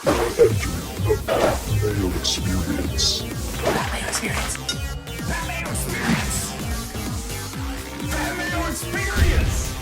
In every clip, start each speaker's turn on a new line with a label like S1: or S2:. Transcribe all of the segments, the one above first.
S1: Entering the Mayo Experience.
S2: Mayo Experience. Mayo Experience. Mayo Experience.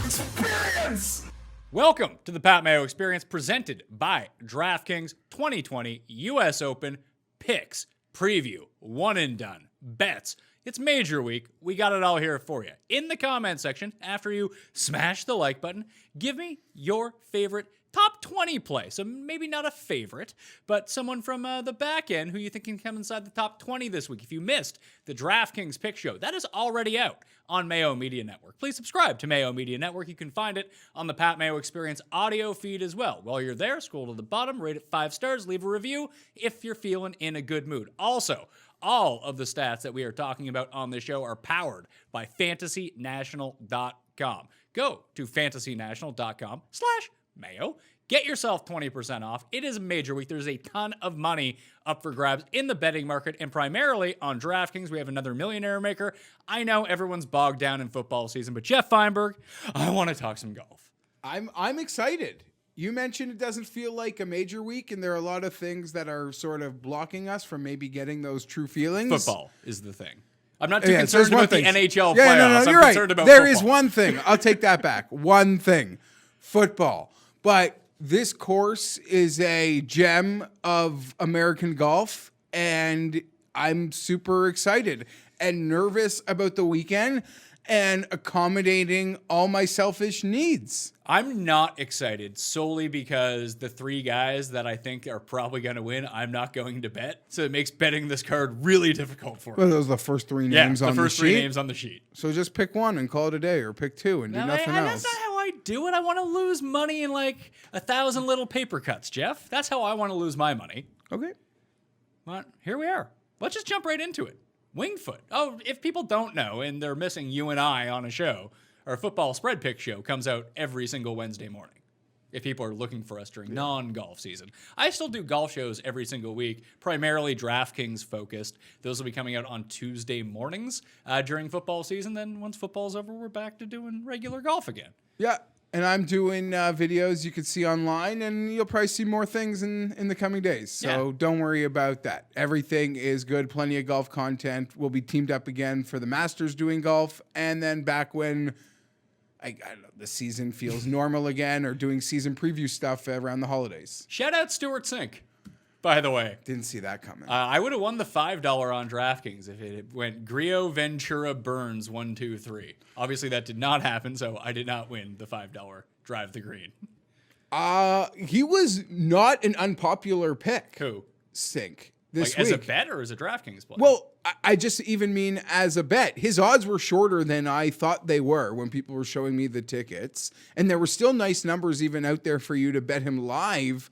S2: Experience.
S3: Welcome to the Pat Mayo Experience, presented by DraftKings 2020 US Open Picks Preview. One and done. Bets. It's major week. We got it all here for you. In the comment section, after you smash the like button, give me your favorite top 20 play. So maybe not a favorite, but someone from the back end who you think can come inside the top 20 this week. If you missed the DraftKings Pick Show, that is already out on Mayo Media Network. Please subscribe to Mayo Media Network. You can find it on the Pat Mayo Experience audio feed as well. While you're there, scroll to the bottom, rate it 5 stars, leave a review if you're feeling in a good mood. Also, all of the stats that we are talking about on this show are powered by fantasynational.com. Go to fantasynational.com/Mayo. Get yourself 20% off. It is a major week. There's a ton of money up for grabs in the betting market, and primarily on DraftKings. We have another millionaire maker. I know everyone's bogged down in football season, but Geoff Fienberg, I want to talk some golf.
S4: I'm excited. You mentioned it doesn't feel like a major week, and there are a lot of things that are sort of blocking us from maybe getting those true feelings.
S3: Football is the thing. I'm not too concerned about the NHL playoffs.
S4: No,
S3: I'm
S4: you're right.
S3: concerned about
S4: There
S3: football.
S4: is one thing. I'll take that back. One thing. Football. But this course is a gem of American golf, and I'm super excited and nervous about the weekend and accommodating all my selfish needs.
S3: I'm not excited solely because the 3 guys that I think are probably going to win, I'm not going to bet. So it makes betting this card really difficult for me.
S4: Well, those are the first 3 names on the sheet.
S3: the first 3 names on the sheet.
S4: So just pick one and call it a day, or pick 2 and do nothing else.
S3: That's not how I do it. I want to lose money in like 1,000 little paper cuts, Geoff. That's how I want to lose my money.
S4: Okay.
S3: But here we are. Let's just jump right into it. Wingfoot. Oh, if people don't know and they're missing you and I on a show, our football spread pick show comes out every single Wednesday morning. If people are looking for us during non-golf season. I still do golf shows every single week, primarily DraftKings focused. Those will be coming out on Tuesday mornings during football season. Then once football's over, we're back to doing regular golf again.
S4: Yeah. And I'm doing videos you can see online, and you'll probably see more things in the coming days. So Don't worry about that. Everything is good. Plenty of golf content. We'll be teamed up again for the Masters doing golf. And then back when I don't know, the season feels normal again, or doing season preview stuff around the holidays.
S3: Shout out Stuart Sink, by the way.
S4: Didn't see that coming.
S3: I would have won the $5 on DraftKings if it went Grillo, Ventura, Burns, 1, 2, 3. Obviously, that did not happen, so I did not win the $5 drive the green.
S4: He was not an unpopular pick.
S3: Who?
S4: Sink. This
S3: like
S4: week.
S3: As a bet or as a DraftKings player?
S4: Well, I just even mean as a bet. His odds were shorter than I thought they were when people were showing me the tickets. And there were still nice numbers even out there for you to bet him live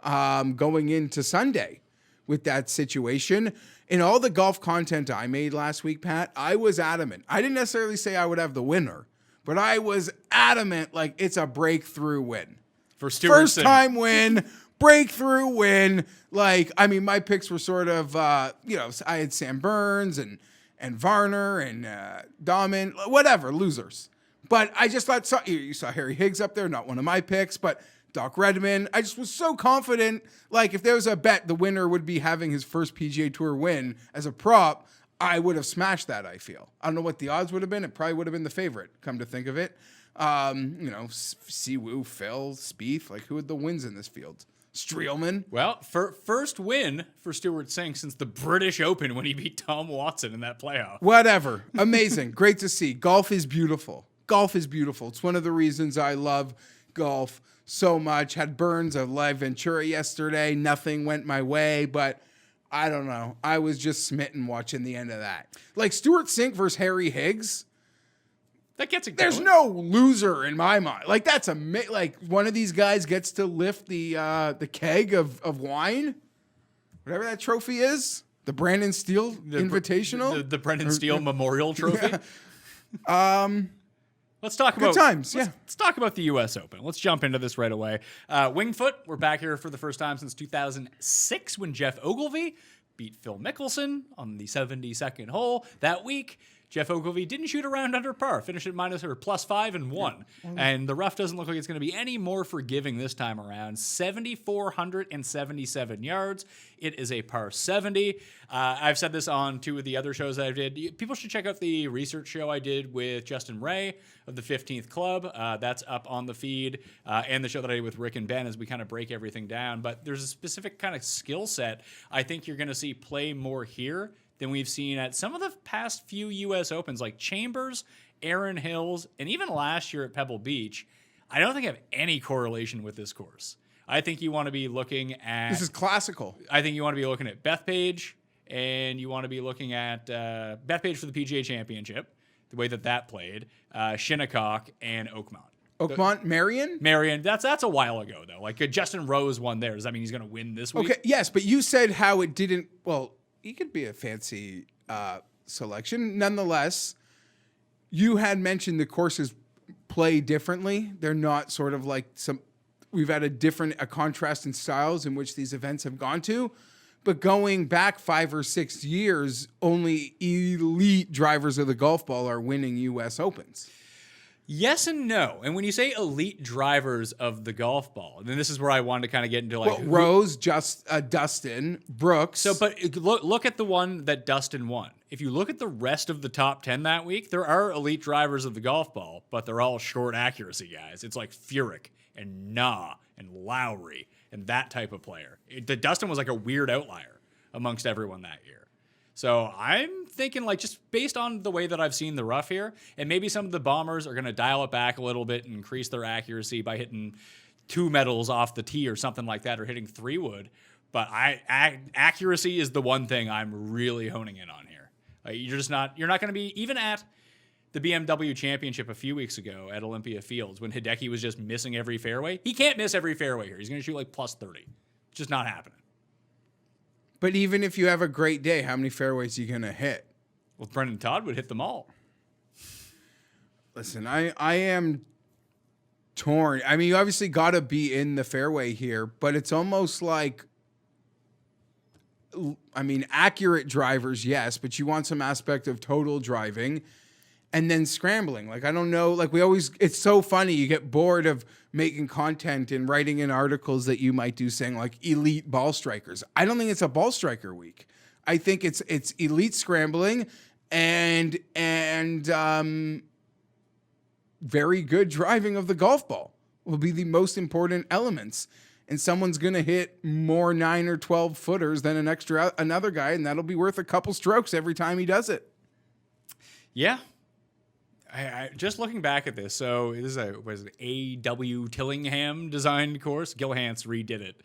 S4: going into Sunday with that situation. In all the golf content I made last week, Pat, I was adamant. I didn't necessarily say I would have the winner, but I was adamant like it's a breakthrough win.
S3: For Stuart
S4: First
S3: Sink.
S4: time win. Breakthrough win. Like, I mean, my picks were sort of, I had Sam Burns and Varner and Dahman, whatever, losers. But I just thought, you saw Harry Higgs up there, not one of my picks, but Doc Redman. I just was so confident, like, if there was a bet, the winner would be having his first PGA Tour win as a prop, I would have smashed that, I feel. I don't know what the odds would have been. It probably would have been the favorite, come to think of it. Siwoo, Phil, Spieth, like, who had the wins in this field? Streelman.
S3: Well, first win for Stuart Sink since the British Open when he beat Tom Watson in that playoff.
S4: Whatever. Amazing. Great to see. Golf is beautiful. Golf is beautiful. It's one of the reasons I love golf so much. Had Burns of live Ventura yesterday. Nothing went my way, but I don't know. I was just smitten watching the end of that. Like Stuart Sink versus Harry Higgs.
S3: That gets it going.
S4: There's no loser in my mind. Like that's like one of these guys gets to lift the keg of wine, whatever that trophy is, the Brandon Steele Invitational,
S3: the Brendan Steele Memorial Trophy.
S4: Yeah.
S3: Let's talk about
S4: good times.
S3: Let's talk about the U.S. Open. Let's jump into this right away. Wingfoot, we're back here for the first time since 2006 when Jeff Ogilvy beat Phil Mickelson on the 72nd hole. That week, Jeff Ogilvy didn't shoot around under par, finished at +5 and 1. And the rough doesn't look like it's going to be any more forgiving this time around. 7,477 yards. It is a par 70. I've said this on 2 of the other shows that I did. People should check out the research show I did with Justin Ray of the 15th Club. That's up on the feed. And the show that I did with Rick and Ben as we kind of break everything down. But there's a specific kind of skill set I think you're going to see play more here than we've seen at some of the past few U.S. Opens, like Chambers, Aaron Hills, and even last year at Pebble Beach. I don't think I have any correlation with this course. I think you want to be looking at...
S4: This is classical.
S3: I think you want to be looking at Bethpage, and you want to be looking at Bethpage for the PGA Championship, the way that played, Shinnecock, and Oakmont.
S4: Oakmont, Marion?
S3: Marion, that's a while ago, though. Like, Justin Rose won there. Does that mean he's going to win this week?
S4: Okay, yes, but you said how it didn't... Well, he could be a fancy selection. Nonetheless, you had mentioned the courses play differently. They're not sort of like some... We've had a contrast in styles in which these events have gone to. But going back 5 or 6 years, only elite drivers of the golf ball are winning U.S. Opens.
S3: Yes and no. And when you say elite drivers of the golf ball, then this is where I wanted to kind of get into like
S4: Rose, Dustin, Brooks.
S3: So, but look at the one that Dustin won. If you look at the rest of the top 10 that week, there are elite drivers of the golf ball, but they're all short accuracy guys. It's like Furyk and Nah and Lowry and that type of player. Dustin was like a weird outlier amongst everyone that year. So I'm thinking, like, just based on the way that I've seen the rough here, and maybe some of the bombers are going to dial it back a little bit and increase their accuracy by hitting 2 metals off the tee or something like that, or hitting 3 wood. But accuracy is the one thing I'm really honing in on here. You're not going to be, even at the BMW Championship a few weeks ago at Olympia Fields when Hideki was just missing every fairway. He can't miss every fairway here. He's going to shoot like +30. It's just not happening.
S4: But even if you have a great day, how many fairways are you going to hit?
S3: Well, Brendan Todd would hit them all.
S4: Listen, I am torn. I mean, you obviously got to be in the fairway here, but it's almost like, I mean, accurate drivers, yes, but you want some aspect of total driving and then scrambling. Like, I don't know, like it's so funny. You get bored of making content and writing in articles that you might do saying like elite ball strikers. I don't think it's a ball striker week. I think it's elite scrambling and very good driving of the golf ball will be the most important elements. And someone's going to hit more 9 or 12 footers than another guy, and that'll be worth a couple strokes every time he does it.
S3: Yeah. I just looking back at this, so this is A.W. Tillingham designed course. Gil Hanse redid it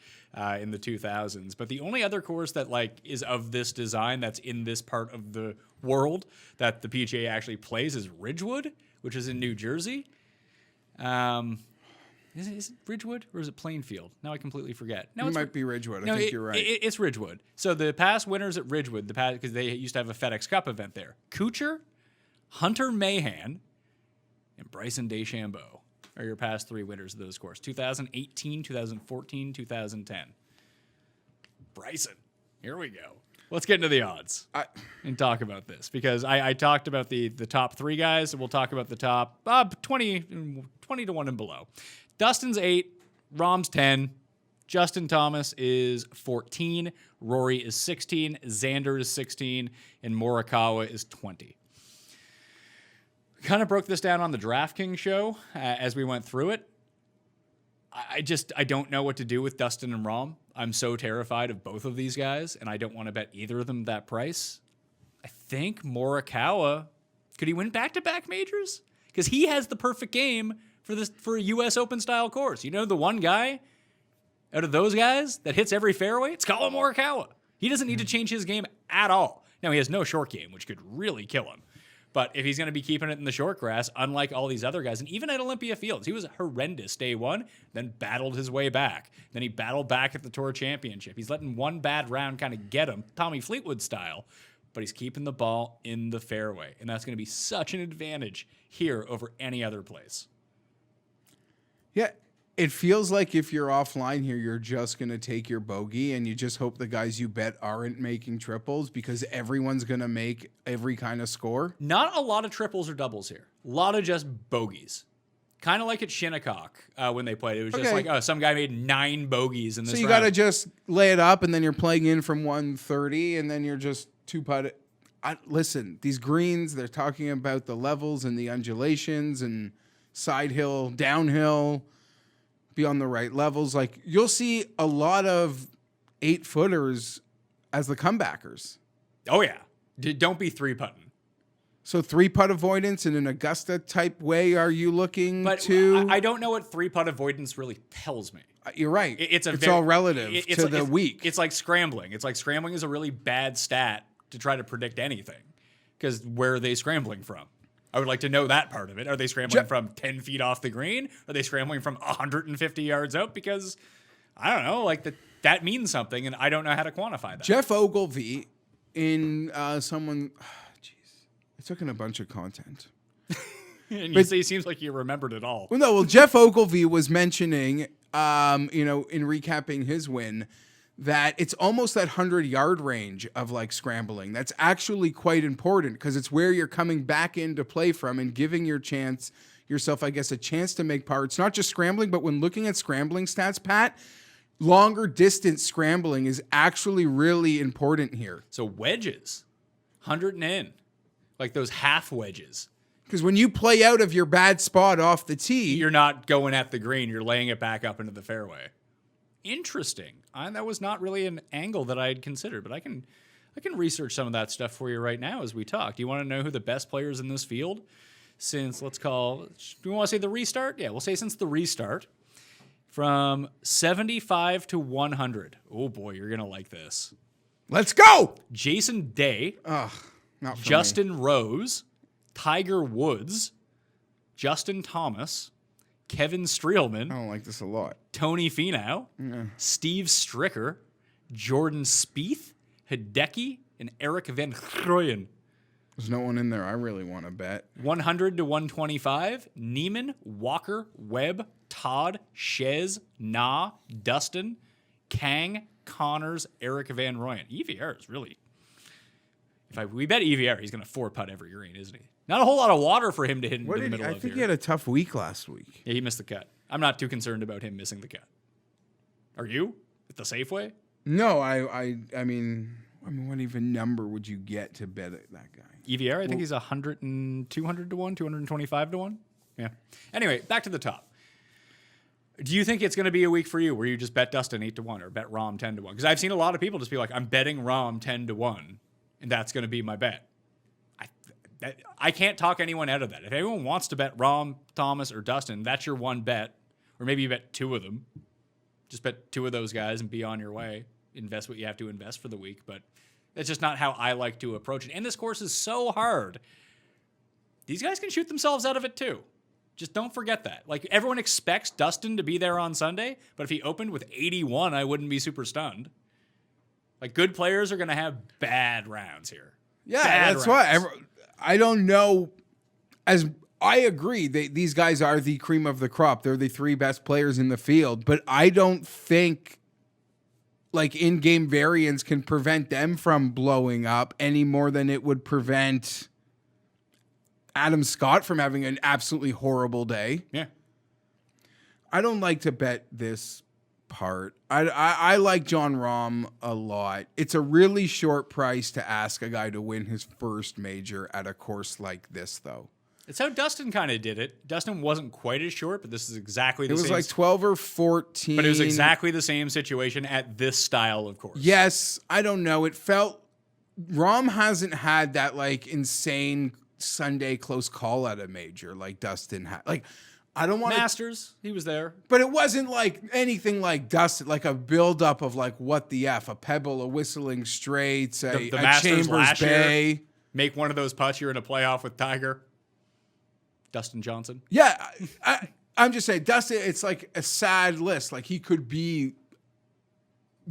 S3: in the 2000s. But the only other course that like is of this design that's in this part of the world that the PGA actually plays is Ridgewood, which is in New Jersey. Is it Ridgewood or is it Plainfield? Now I completely forget. No,
S4: it might be Ridgewood. I think you're right.
S3: It's Ridgewood. So the past winners at Ridgewood, because they used to have a FedEx Cup event there. Kuchar, Hunter Mahan, and Bryson DeChambeau are your past 3 winners of those courses. 2018, 2014, 2010. Bryson. Here we go. Let's get into the odds and talk about this, because I talked about the top 3 guys, and we'll talk about the top 20 to 1 and below. Dustin's 8, Rahm's 10, Justin Thomas is 14, Rory is 16, Xander is 16, and Morikawa is 20. Kind of broke this down on the DraftKings show as we went through it. I don't know what to do with Dustin and Rahm. I'm so terrified of both of these guys, and I don't want to bet either of them that price. I think Morikawa, could he win back-to-back majors? Because he has the perfect game for a U.S. Open style course. You know, the one guy out of those guys that hits every fairway, it's Colin Morikawa. He doesn't need to change his game at all. Now, he has no short game, which could really kill him. But if he's going to be keeping it in the short grass, unlike all these other guys, and even at Olympia Fields, he was horrendous day 1, then battled his way back. Then he battled back at the Tour Championship. He's letting one bad round kind of get him, Tommy Fleetwood style, but he's keeping the ball in the fairway. And that's going to be such an advantage here over any other place.
S4: Yeah, It feels like if you're offline here, you're just going to take your bogey and you just hope the guys you bet aren't making triples because everyone's going to make every kind of score.
S3: Not a lot of triples or doubles here. A lot of just bogeys. Kind of like at Shinnecock when they played. It was just like, oh, some guy made 9 bogeys in this round.
S4: So you got to just lay it up and then you're playing in from 130 and then you're just 2-putt. Listen, these greens, they're talking about the levels and the undulations and side hill, downhill. Be on the right levels. Like you'll see a lot of 8-footers as the comebackers.
S3: Oh yeah. Don't be 3-putting.
S4: So 3-putt avoidance in an Augusta type way. Are you looking to?
S3: I don't know what 3-putt avoidance really tells me.
S4: You're right.
S3: It's
S4: all relative to the week.
S3: It's like scrambling. It's like scrambling is a really bad stat to try to predict anything because where are they scrambling from? I would like to know that part of it. Are they scrambling from 10 feet off the green? Are they scrambling from 150 yards out? Because, I don't know, like that means something, and I don't know how to quantify that.
S4: Geoff Ogilvy in someone... Jeez. I took in a bunch of content.
S3: And you see, it seems like you remembered it all.
S4: Well, Geoff Ogilvy was mentioning, in recapping his win, that it's almost that 100-yard range of like scrambling. That's actually quite important because it's where you're coming back into play from and giving yourself, I guess, a chance to make par. It's not just scrambling, but when looking at scrambling stats, Pat, longer distance scrambling is actually really important here.
S3: So wedges, 100 and in, like those half wedges.
S4: Because when you play out of your bad spot off the tee,
S3: you're not going at the green. You're laying it back up into the fairway. Interesting. That was not really an angle that I had considered, but I can research some of that stuff for you right now as we talk. Do you want to know who the best players in this field since, do we want to say the restart? Yeah, we'll say since the restart. From 75 to 100. Oh boy, you're going to like this.
S4: Let's go!
S3: Jason Day.
S4: Not for
S3: Justin
S4: me.
S3: Rose. Tiger Woods. Justin Thomas. Kevin Streelman.
S4: I don't like this a lot.
S3: Tony Finau.
S4: Yeah.
S3: Steve Stricker. Jordan Spieth. Hideki. And Eric Van Grooyen.
S4: There's no one in there I really want to bet.
S3: 100 to 125. Neiman. Walker. Webb. Todd. Shez. Na. Dustin. Kang. Connors. Eric Van Rooyen. EVR is really... we bet EVR, he's going to 4-putt every green, isn't he? Not a whole lot of water for him to hit into the middle of here.
S4: I think he had a tough week last week.
S3: Yeah, he missed the cut. I'm not too concerned about him missing the cut. Are you? At the Safeway?
S4: No, I mean, what even number would you get to bet that guy?
S3: EVR, I think he's 100 and 200 to 1, 225 to 1. Yeah. Anyway, back to the top. Do you think it's going to be a week for you where you just bet Dustin 8 to 1 or bet Rahm 10 to 1? Because I've seen a lot of people just be like, I'm betting Rahm 10 to 1, and that's going to be my bet. I can't talk anyone out of that. If anyone wants to bet Rahm, Thomas, or Dustin, that's your one bet. Or maybe you bet 2 of them. Just bet 2 of those guys and be on your way. Invest what you have to invest for the week. But that's just not how I like to approach it. And this course is so hard. These guys can shoot themselves out of it too. Just don't forget that. Like, everyone expects Dustin to be there on Sunday, but if he opened with 81, I wouldn't be super stunned. Like, good players are going to have bad rounds here.
S4: Yeah,
S3: bad
S4: that's
S3: rounds.
S4: why. I don't know. As I agree, these guys are the cream of the crop. They're the 3 best players in the field, but I don't think like in-game variance can prevent them from blowing up any more than it would prevent Adam Scott from having an absolutely horrible day.
S3: Yeah.
S4: I don't like to bet this part. I like Jon Rahm a lot. It's a really short price to ask a guy to win his first major at a course like this, though.
S3: It's how Dustin kind of did it. Dustin wasn't quite as short, but this is exactly the same.
S4: It was like 12 or 14.
S3: But it was exactly the same situation at this style of course.
S4: Yes, I don't know. It felt... Rahm hasn't had that like insane Sunday close call at a major like Dustin had. Like, I don't want
S3: Masters, he was there.
S4: But it wasn't like anything like Dustin, like a buildup of like what the F, a pebble, a whistling straights,
S3: The
S4: a
S3: Masters
S4: Chambers
S3: last
S4: Bay.
S3: year, make one of those putts, you're in a playoff with Tiger. Dustin Johnson.
S4: Yeah, I'm just saying, Dustin, it's like a sad list. Like, he could be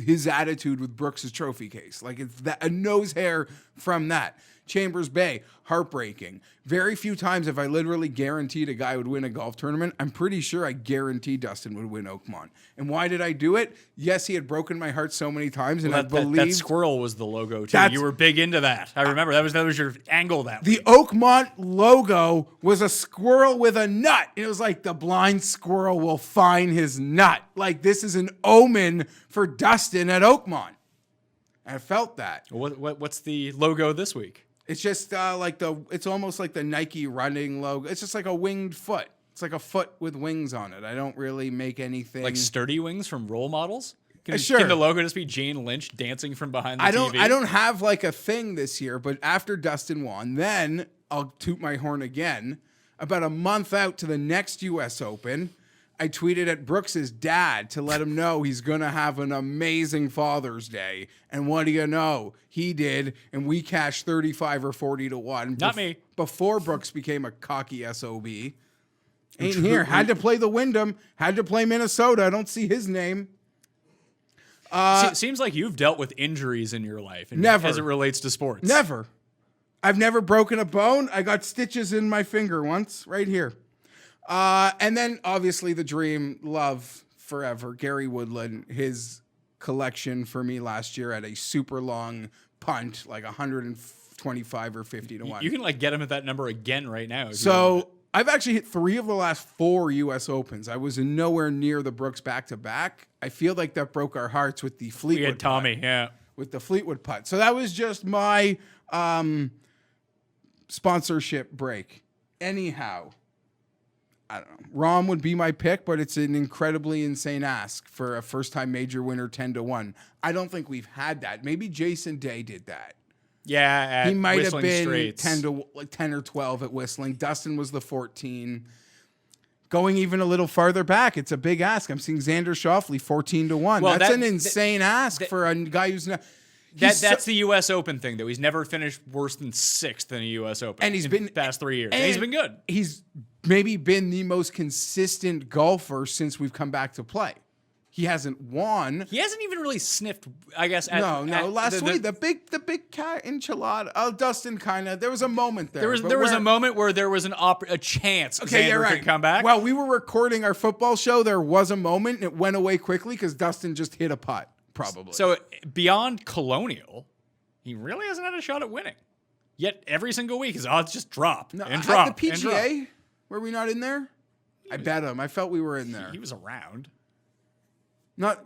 S4: his attitude with Brooks's trophy case. Like, it's that a nose hair from that. Chambers Bay, heartbreaking. Very few times have I literally guaranteed a guy would win a golf tournament. I'm pretty sure I guaranteed Dustin would win Oakmont. And why did I do it? Yes, he had broken my heart so many times, and I believed
S3: that squirrel was the logo too. You were big into that. I remember that was your angle that
S4: the
S3: week.
S4: Oakmont logo was a squirrel with a nut. It was like the blind squirrel will find his nut. Like this is an omen for Dustin at Oakmont. I felt that.
S3: What's the logo this week?
S4: It's just it's almost like the Nike running logo. It's just like a winged foot. It's like a foot with wings on it. I don't really make anything.
S3: Like sturdy wings from Role Models?
S4: Sure.
S3: Can the logo just be Jane Lynch dancing from behind the TV?
S4: I don't have like a thing this year, but after Dustin won, then I'll toot my horn again. About a month out to the next U.S. Open, I tweeted at Brooks's dad to let him know he's going to have an amazing Father's Day. And what do you know? He did, and we cashed 35 or 40 to 1.
S3: Not me.
S4: Before Brooks became a cocky SOB. Ain't here. Had to play the Wyndham. Had to play Minnesota. I don't see his name.
S3: Seems like you've dealt with injuries in your life.
S4: Never.
S3: As it relates to sports.
S4: Never. I've never broken a bone. I got stitches in my finger once, right here. And then, obviously, the dream, love forever. Gary Woodland, his collection for me last year at a super long punt, like 125 or 50 to 1.
S3: You can like get him at that number again right now.
S4: So I've actually hit 3 of the last 4 U.S. Opens. I was nowhere near the Brooks back-to-back. I feel like that broke our hearts with the Fleetwood
S3: we had Tommy,
S4: putt.
S3: yeah.
S4: With the Fleetwood putt. So that was just my sponsorship break. Anyhow, I don't know. Rahm would be my pick, but it's an incredibly insane ask for a first-time major winner 10 to 1. I don't think we've had that. Maybe Jason Day did that.
S3: Yeah,
S4: He might
S3: Whistling
S4: have been
S3: Straits.
S4: 10 or 12 at Whistling. Dustin was the 14. Going even a little farther back, it's a big ask. I'm seeing Xander Schauffele 14 to 1.
S3: Well,
S4: That's an insane ask for a guy who's not.
S3: That's the U.S. Open thing, though. He's never finished worse than 6th in a U.S. Open.
S4: And he's been
S3: the past 3 years. And he's been good.
S4: He's maybe been the most consistent golfer since we've come back to play. He hasn't won.
S3: He hasn't even really sniffed, I guess.
S4: Last week, the big cat enchilada. Oh, Dustin kind of. There was a moment there.
S3: There was a moment where there was a chance Xander could come back.
S4: Well, we were recording our football show. There was a moment, and it went away quickly because Dustin just hit a putt, probably.
S3: So beyond Colonial, he really hasn't had a shot at winning. Yet every single week his odds just drop and drop.
S4: At the PGA,
S3: and drop.
S4: Were we not in there? I bet him. I felt we were in there.
S3: He was around.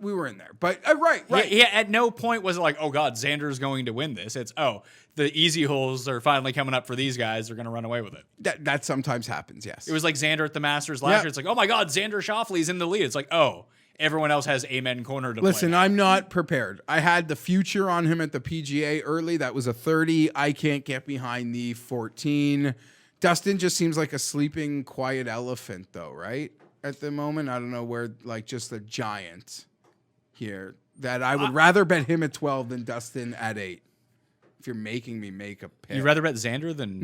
S4: We were in there, but right.
S3: Yeah, at no point was it like, oh God, Xander's going to win this. It's the easy holes are finally coming up for these guys. They're going to run away with it.
S4: That sometimes happens. Yes,
S3: it was like Xander at the Masters last year. It's like, oh my God, Xander Schauffele's in the lead. It's like, oh, everyone else has Amen Corner to
S4: listen.
S3: play.
S4: I'm not prepared. I had the future on him at the PGA early. That was a 30. I can't get behind the 14. Dustin just seems like a sleeping, quiet elephant, though, right? At the moment, I don't know where, like, just a giant here that I would rather bet him at 12 than Dustin at 8. If you're making me make a pick.
S3: You'd rather bet Xander than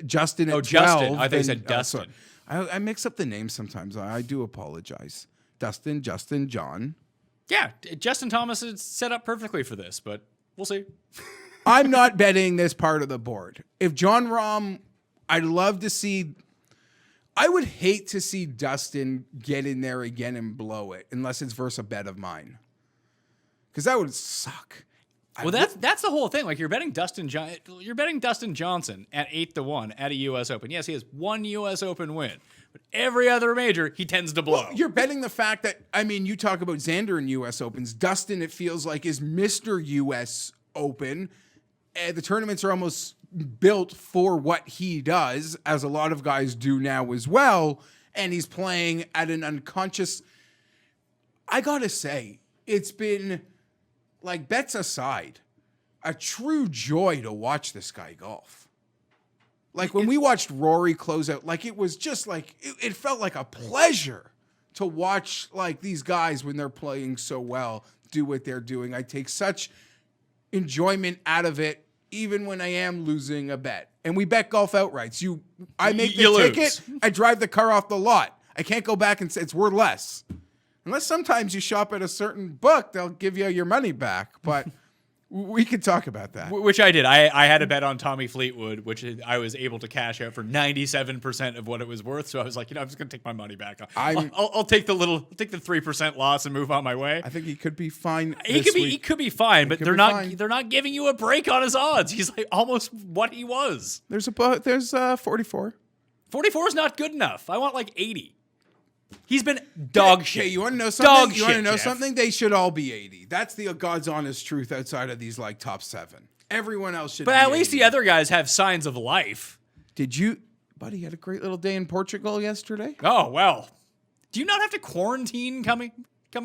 S4: Justin at 12.
S3: Justin. I thought you said Dustin.
S4: I mix up the names sometimes. I do apologize. Justin, John.
S3: Yeah, Justin Thomas is set up perfectly for this, but we'll see.
S4: I'm not betting this part of the board. If John Rahm, I'd love to see. I would hate to see Dustin get in there again and blow it, unless it's versus a bet of mine, because that would suck.
S3: Well, that's the whole thing. Like you're betting Dustin Johnson at 8 to 1 at a U.S. Open. Yes, he has one U.S. Open win, but every other major he tends to blow.
S4: Well, you're betting the fact that you talk about Xander in U.S. Opens. Dustin, it feels like, is Mr. U.S. Open. The tournaments are almost built for what he does, as a lot of guys do now as well. And he's playing at an unconscious. I gotta say, it's been, like, bets aside, a true joy to watch this guy golf. Like when we watched Rory close out, like it was just like, it felt like a pleasure to watch, like, these guys when they're playing so well do what they're doing. I take such enjoyment out of it, even when I am losing a bet. And we bet golf outrights. I make the ticket, I drive the car off the lot. I can't go back and say it's worth less. Unless sometimes you shop at a certain book, they'll give you your money back. But We could talk about that.
S3: Which I did. I had a bet on Tommy Fleetwood, which I was able to cash out for 97% of what it was worth. So I was like, I'm just gonna take my money back. I'll take the 3% loss and move on my way.
S4: I think he could be fine.
S3: He could be fine, but they're not giving you a break on his odds. He's like almost what he was.
S4: There's 44.
S3: 44 is not good enough. I want like 80. He's been dog shit.
S4: Okay, you want to know something?
S3: Jeff.
S4: They should all be 80. That's the God's honest truth outside of these like top 7. Everyone else should
S3: But
S4: be
S3: at least
S4: 80.
S3: the other guys have signs of life.
S4: Buddy had a great little day in Portugal yesterday?
S3: Oh, well. Do you not have to quarantine coming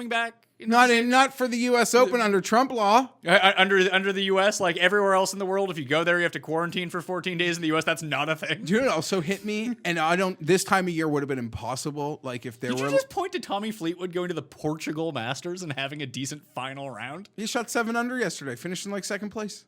S3: back?
S4: Not for the U.S. Open under Trump law.
S3: Under the U.S., like everywhere else in the world, if you go there, you have to quarantine for 14 days in the U.S. That's not a thing.
S4: Do you know what also hit me? And this time of year would have been impossible. Like if there
S3: Did
S4: were.
S3: you just point to Tommy Fleetwood going to the Portugal Masters and having a decent final round?
S4: He shot 7 under yesterday, finishing like second place.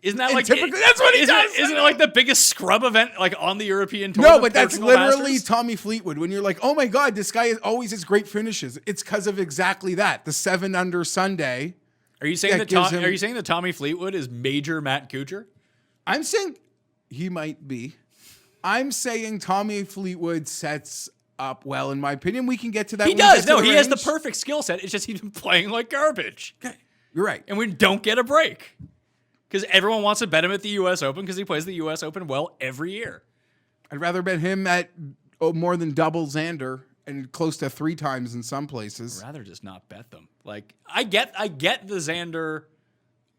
S3: Isn't that like
S4: typically that's what he does?
S3: Isn't it like the biggest scrub event like on the European tour?
S4: No, but that's
S3: Portugal
S4: literally
S3: Masters?
S4: Tommy Fleetwood. When you're like, oh my God, this guy always has great finishes. It's because of exactly that. The 7 under Sunday.
S3: Are you saying
S4: that
S3: Are you saying that Tommy Fleetwood is major Matt Kuchar?
S4: I'm saying he might be. I'm saying Tommy Fleetwood sets up well, in my opinion. We can get to that.
S3: He does. No, he has the perfect skill set. It's just he's been playing like garbage.
S4: Okay, you're right.
S3: And we don't get a break. Because everyone wants to bet him at the U.S. Open because he plays the U.S. Open well every year.
S4: I'd rather bet him at more than double Xander and close to 3 times in some places.
S3: I'd rather just not bet them. Like I get the Xander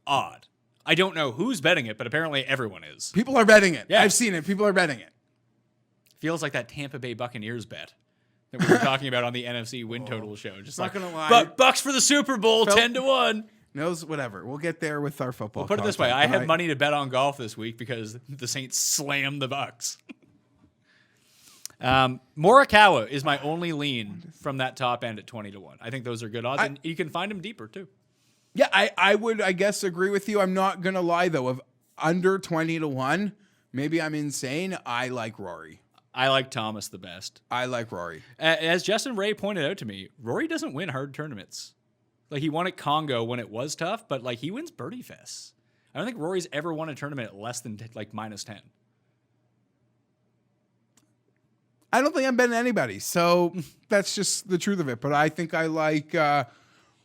S3: odd. I don't know who's betting it, but apparently everyone is.
S4: People are betting it.
S3: Yeah.
S4: I've seen it. People are betting it.
S3: Feels like that Tampa Bay Buccaneers bet that we were talking about on the NFC win total show. Just
S4: Not
S3: like,
S4: gonna lie.
S3: but Bucks for the Super Bowl, 10-1.
S4: Knows whatever. We'll get there with our football.
S3: Well, put it this way:
S4: content.
S3: I have money to bet on golf this week because the Saints slammed the Bucks. Morikawa is my only lean from that top end at 20-1. I think those are good odds, and you can find them deeper too.
S4: Yeah, I would, I guess, agree with you. I'm not gonna lie though. Of under 20-1, maybe I'm insane. I like Rory.
S3: I like Thomas the best.
S4: I like Rory.
S3: As Justin Ray pointed out to me, Rory doesn't win hard tournaments. Like he won at Congo when it was tough, but like he wins birdie fests. I don't think Rory's ever won a tournament at less than like -10.
S4: I don't think I'm betting anybody, so that's just the truth of it. But I think I like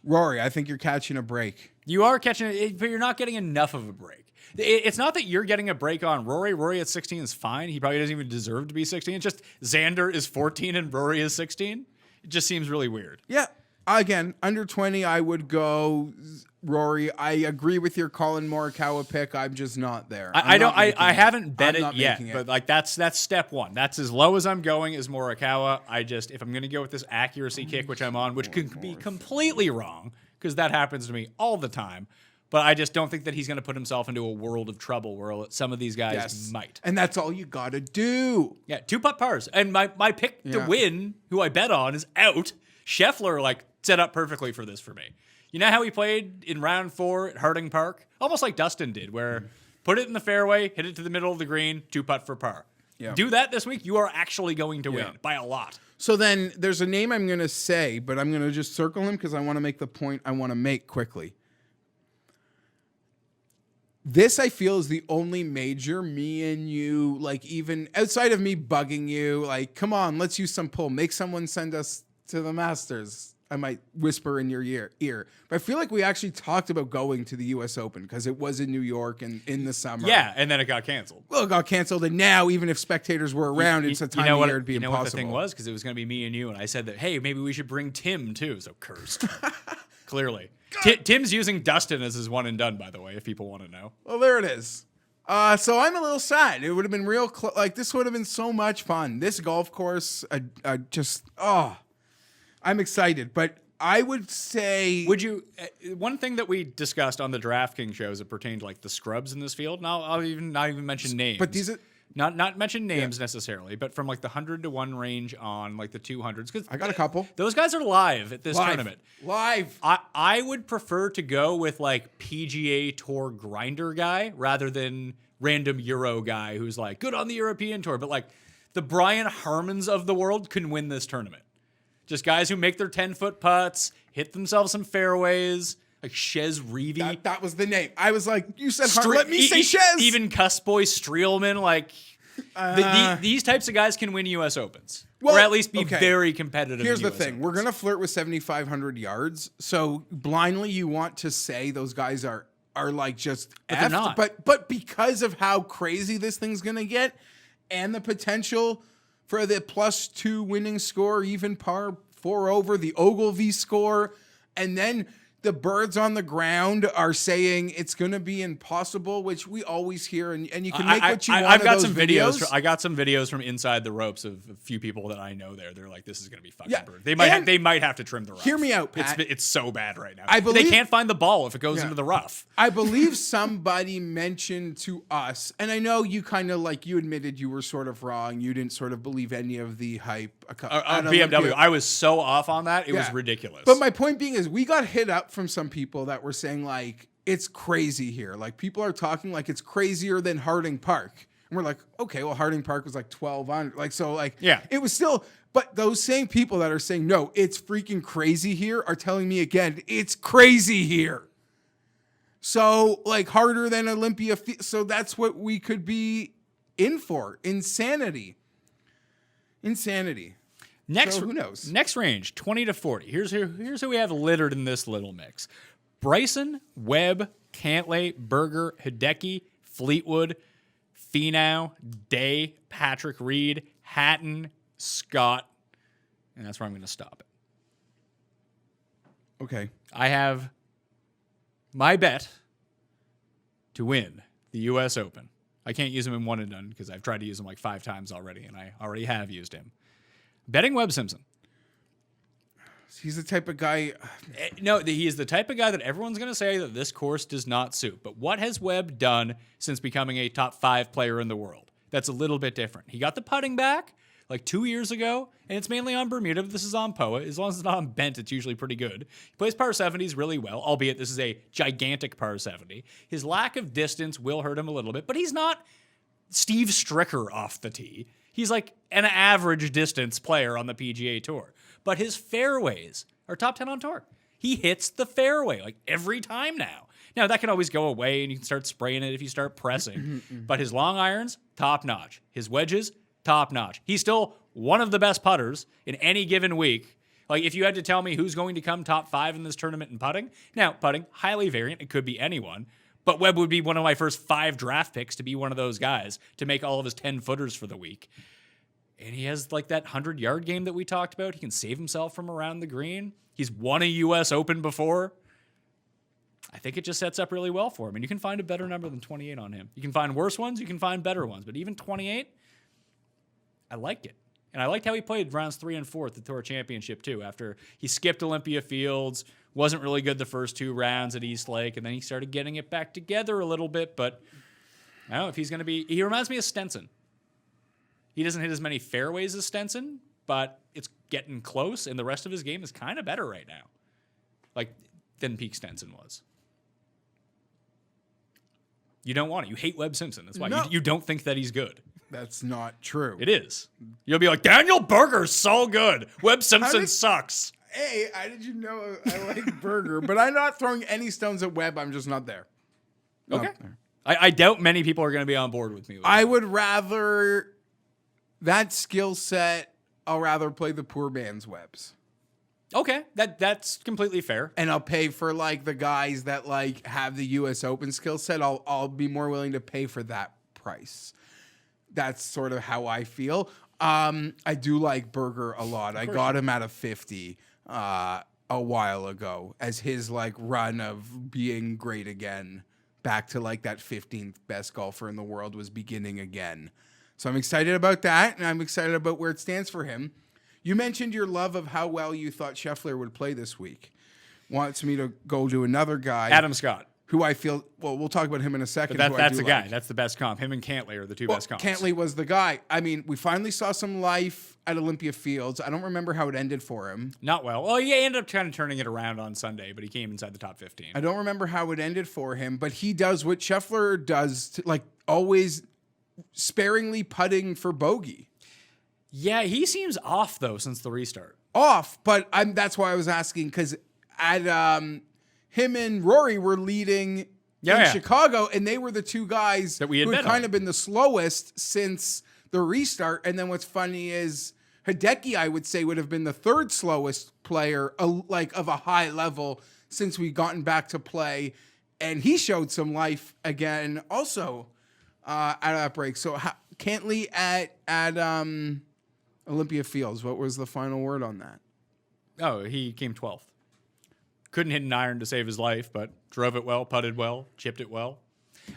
S4: Rory. I think you're catching a break.
S3: You are catching it, but you're not getting enough of a break. It's not that you're getting a break on Rory. Rory at 16 is fine. He probably doesn't even deserve to be 16. It's just Xander is 14 and Rory is 16. It just seems really weird.
S4: Yeah. Again, under 20, I would go Rory. I agree with your Colin Morikawa pick. I'm just not there.
S3: I haven't bet
S4: I'm
S3: it
S4: not
S3: yet,
S4: making it.
S3: but like that's step one. That's as low as I'm going is Morikawa. If I'm going to go with this accuracy kick, which I'm on, which could be completely wrong because that happens to me all the time. But I just don't think that he's going to put himself into a world of trouble where some of these guys might.
S4: And that's all you got to do.
S3: Yeah, 2-putt pars. And my pick to win, who I bet on, is out. Scheffler, like, set up perfectly for this for me. You know how he played in round 4 at Harding Park? Almost like Dustin did, where put it in the fairway, hit it to the middle of the green, 2-putt for par.
S4: Yeah.
S3: Do that this week, you are actually going to win by a lot.
S4: So then there's a name I'm going to say, but I'm going to just circle him because I want to make the point I want to make quickly. This, I feel, is the only major me and you, like, even outside of me bugging you, like, come on, let's use some pull. Make someone send us to the Masters. I might whisper in your ear. But I feel like we actually talked about going to the U.S. Open because it was in New York and in the summer.
S3: Yeah, and then it got canceled.
S4: Well, it got canceled, and now, even if spectators were around, it's a time of year it'd be impossible.
S3: You know what the thing was? Because it was going to be me and you, and I said that, hey, maybe we should bring Tim, too. So cursed. Clearly. Tim's using Dustin as his one and done, by the way, if people want to know.
S4: Well, there it is. So I'm a little sad. It would have been real like this would have been so much fun. This golf course, I'm excited. But I would say,
S3: would you? One thing that we discussed on the DraftKings shows that pertained to like the scrubs in this field. And I'll not even mention names.
S4: But these are
S3: not mention names necessarily, but from like the 100-1 range on like the 200s. Because
S4: I got a couple.
S3: Those guys are live at this tournament.
S4: Live.
S3: I would prefer to go with like PGA Tour grinder guy rather than random Euro guy who's like good on the European Tour. But like the Brian Harmons of the world can win this tournament. Just guys who make their 10-foot putts, hit themselves some fairways. Like Shez Reavie.
S4: That was the name. I was like, you said let me say Shez.
S3: Even Cussboy Streelman. Like, these types of guys can win U.S. Opens.
S4: Well,
S3: or at least be
S4: okay.
S3: very competitive.
S4: Here's
S3: in
S4: the
S3: US
S4: thing.
S3: Opens.
S4: We're going to flirt with 7,500 yards. So blindly you want to say those guys are like just
S3: But they're
S4: effed.
S3: not.
S4: But because of how crazy this thing's going to get and the potential for the +2 winning score, even par 4 over, the Ogilvy score, and then the birds on the ground are saying it's going to be impossible, which we always hear, and you can make what you want
S3: I've
S4: of
S3: got
S4: those
S3: some
S4: videos.
S3: I got some videos from inside the ropes of a few people that I know there. They're like, this is going to be fucking
S4: Yeah.
S3: bird. They might have to trim the rough.
S4: Hear me out, Pat.
S3: It's so bad right now.
S4: I believe-
S3: they can't find the ball if it goes into the rough.
S4: I believe somebody mentioned to us, and I know you kind of like, you admitted you were sort of wrong. You didn't sort of believe any of the hype. on
S3: BMW.
S4: Olympia.
S3: I was so off on that. It was
S4: Yeah.
S3: ridiculous.
S4: But my point being is we got hit up from some people that were saying like, it's crazy here. Like people are talking like it's crazier than Harding Park. And we're like, okay, well, Harding Park was like 1,200. Like, so like,
S3: Yeah.
S4: it was still, but those same people that are saying, no, it's freaking crazy here are telling me again, it's crazy here. So like harder than Olympia. So that's what we could be in for. Insanity.
S3: Next,
S4: So who knows?
S3: Next range, 20 to 40. Here's who we have littered in this little mix. Bryson, Webb, Cantlay, Berger, Hideki, Fleetwood, Finau, Day, Patrick Reed, Hatton, Scott, and that's where I'm going to stop it.
S4: Okay.
S3: I have my bet to win the U.S. Open. I can't use him in one and done because I've tried to use him like 5 times already, and I already have used him. Betting Webb Simpson.
S4: He's the type of guy.
S3: No, he is the type of guy that everyone's going to say that this course does not suit. But what has Webb done since becoming a top 5 player in the world? That's a little bit different. He got the putting back like 2 years ago, and it's mainly on Bermuda, but this is on POA. As long as it's not on bent, it's usually pretty good. He plays par 70s really well, albeit this is a gigantic par 70. His lack of distance will hurt him a little bit, but he's not Steve Stricker off the tee. He's like an average distance player on the PGA Tour. But his fairways are top 10 on tour. He hits the fairway like every time now. Now, that can always go away, and you can start spraying it if you start pressing. But his long irons, top notch. His wedges, top notch. He's still one of the best putters in any given week. Like, if you had to tell me who's going to come top 5 in this tournament in putting, now, putting, highly variant. It could be anyone. But Webb would be one of my first 5 draft picks to be one of those guys to make all of his 10-footers for the week. And he has like that 100-yard game that we talked about. He can save himself from around the green. He's won a U.S. Open before. I think it just sets up really well for him. And you can find a better number than 28 on him. You can find worse ones. You can find better ones. But even 28, I liked it. And I liked how he played rounds 3 and 4 at the Tour Championship, too. After he skipped Olympia Fields, wasn't really good the first 2 rounds at East Lake, and then he started getting it back together a little bit. But I don't know if he's going to be... He reminds me of Stenson. He doesn't hit as many fairways as Stenson, but it's getting close, and the rest of his game is kind of better right now, like than peak Stenson was. You don't want it. You hate Webb Simpson. That's why
S4: No.
S3: you don't think that he's good.
S4: That's not true.
S3: It is. You'll be like, Daniel Berger's so good. Webb Simpson sucks.
S4: Hey, how did you know I like Berger? But I'm not throwing any stones at Webb. I'm just not there.
S3: Okay.
S4: Not there.
S3: I doubt many people are going to be on board with me.
S4: I would rather that skill set. I'll rather play the poor man's Webbs.
S3: Okay, that's completely fair.
S4: And I'll pay for like the guys that like have the U.S. Open skill set. I'll be more willing to pay for that price. That's sort of how I feel. I do like Berger a lot. I got him at a 50 a while ago as his like run of being great again, back to like that 15th best golfer in the world was beginning again. So I'm excited about that, and I'm excited about where it stands for him. You mentioned your love of how well you thought Scheffler would play this week. Wants me to go to another guy.
S3: Adam Scott.
S4: Who I feel, well, we'll talk about him in a second.
S3: But that's
S4: the
S3: the guy. That's the best comp. Him and Cantlay are the two best comps.
S4: Cantlay was the guy. I mean, we finally saw some life at Olympia Fields. I don't remember how it ended for him.
S3: Not well. Well, he ended up kind of turning it around on Sunday, but he came inside the top 15.
S4: I don't remember how it ended for him, but he does what Scheffler does, like always sparingly putting for bogey.
S3: Yeah, he seems off, though, since the restart.
S4: Off, but that's why I was asking, because at him and Rory were leading in Chicago, and they were the two guys
S3: that we had
S4: who had
S3: bet
S4: kind
S3: on.
S4: of been the slowest since the restart. And then what's funny is Hideki, I would say, would have been the third slowest player, like of a high level, since we've gotten back to play. And he showed some life again also at that break. So Cantley at Olympia Fields, what was the final word on that?
S3: Oh, he came 12th. Couldn't hit an iron to save his life, but drove it well, putted well, chipped it well.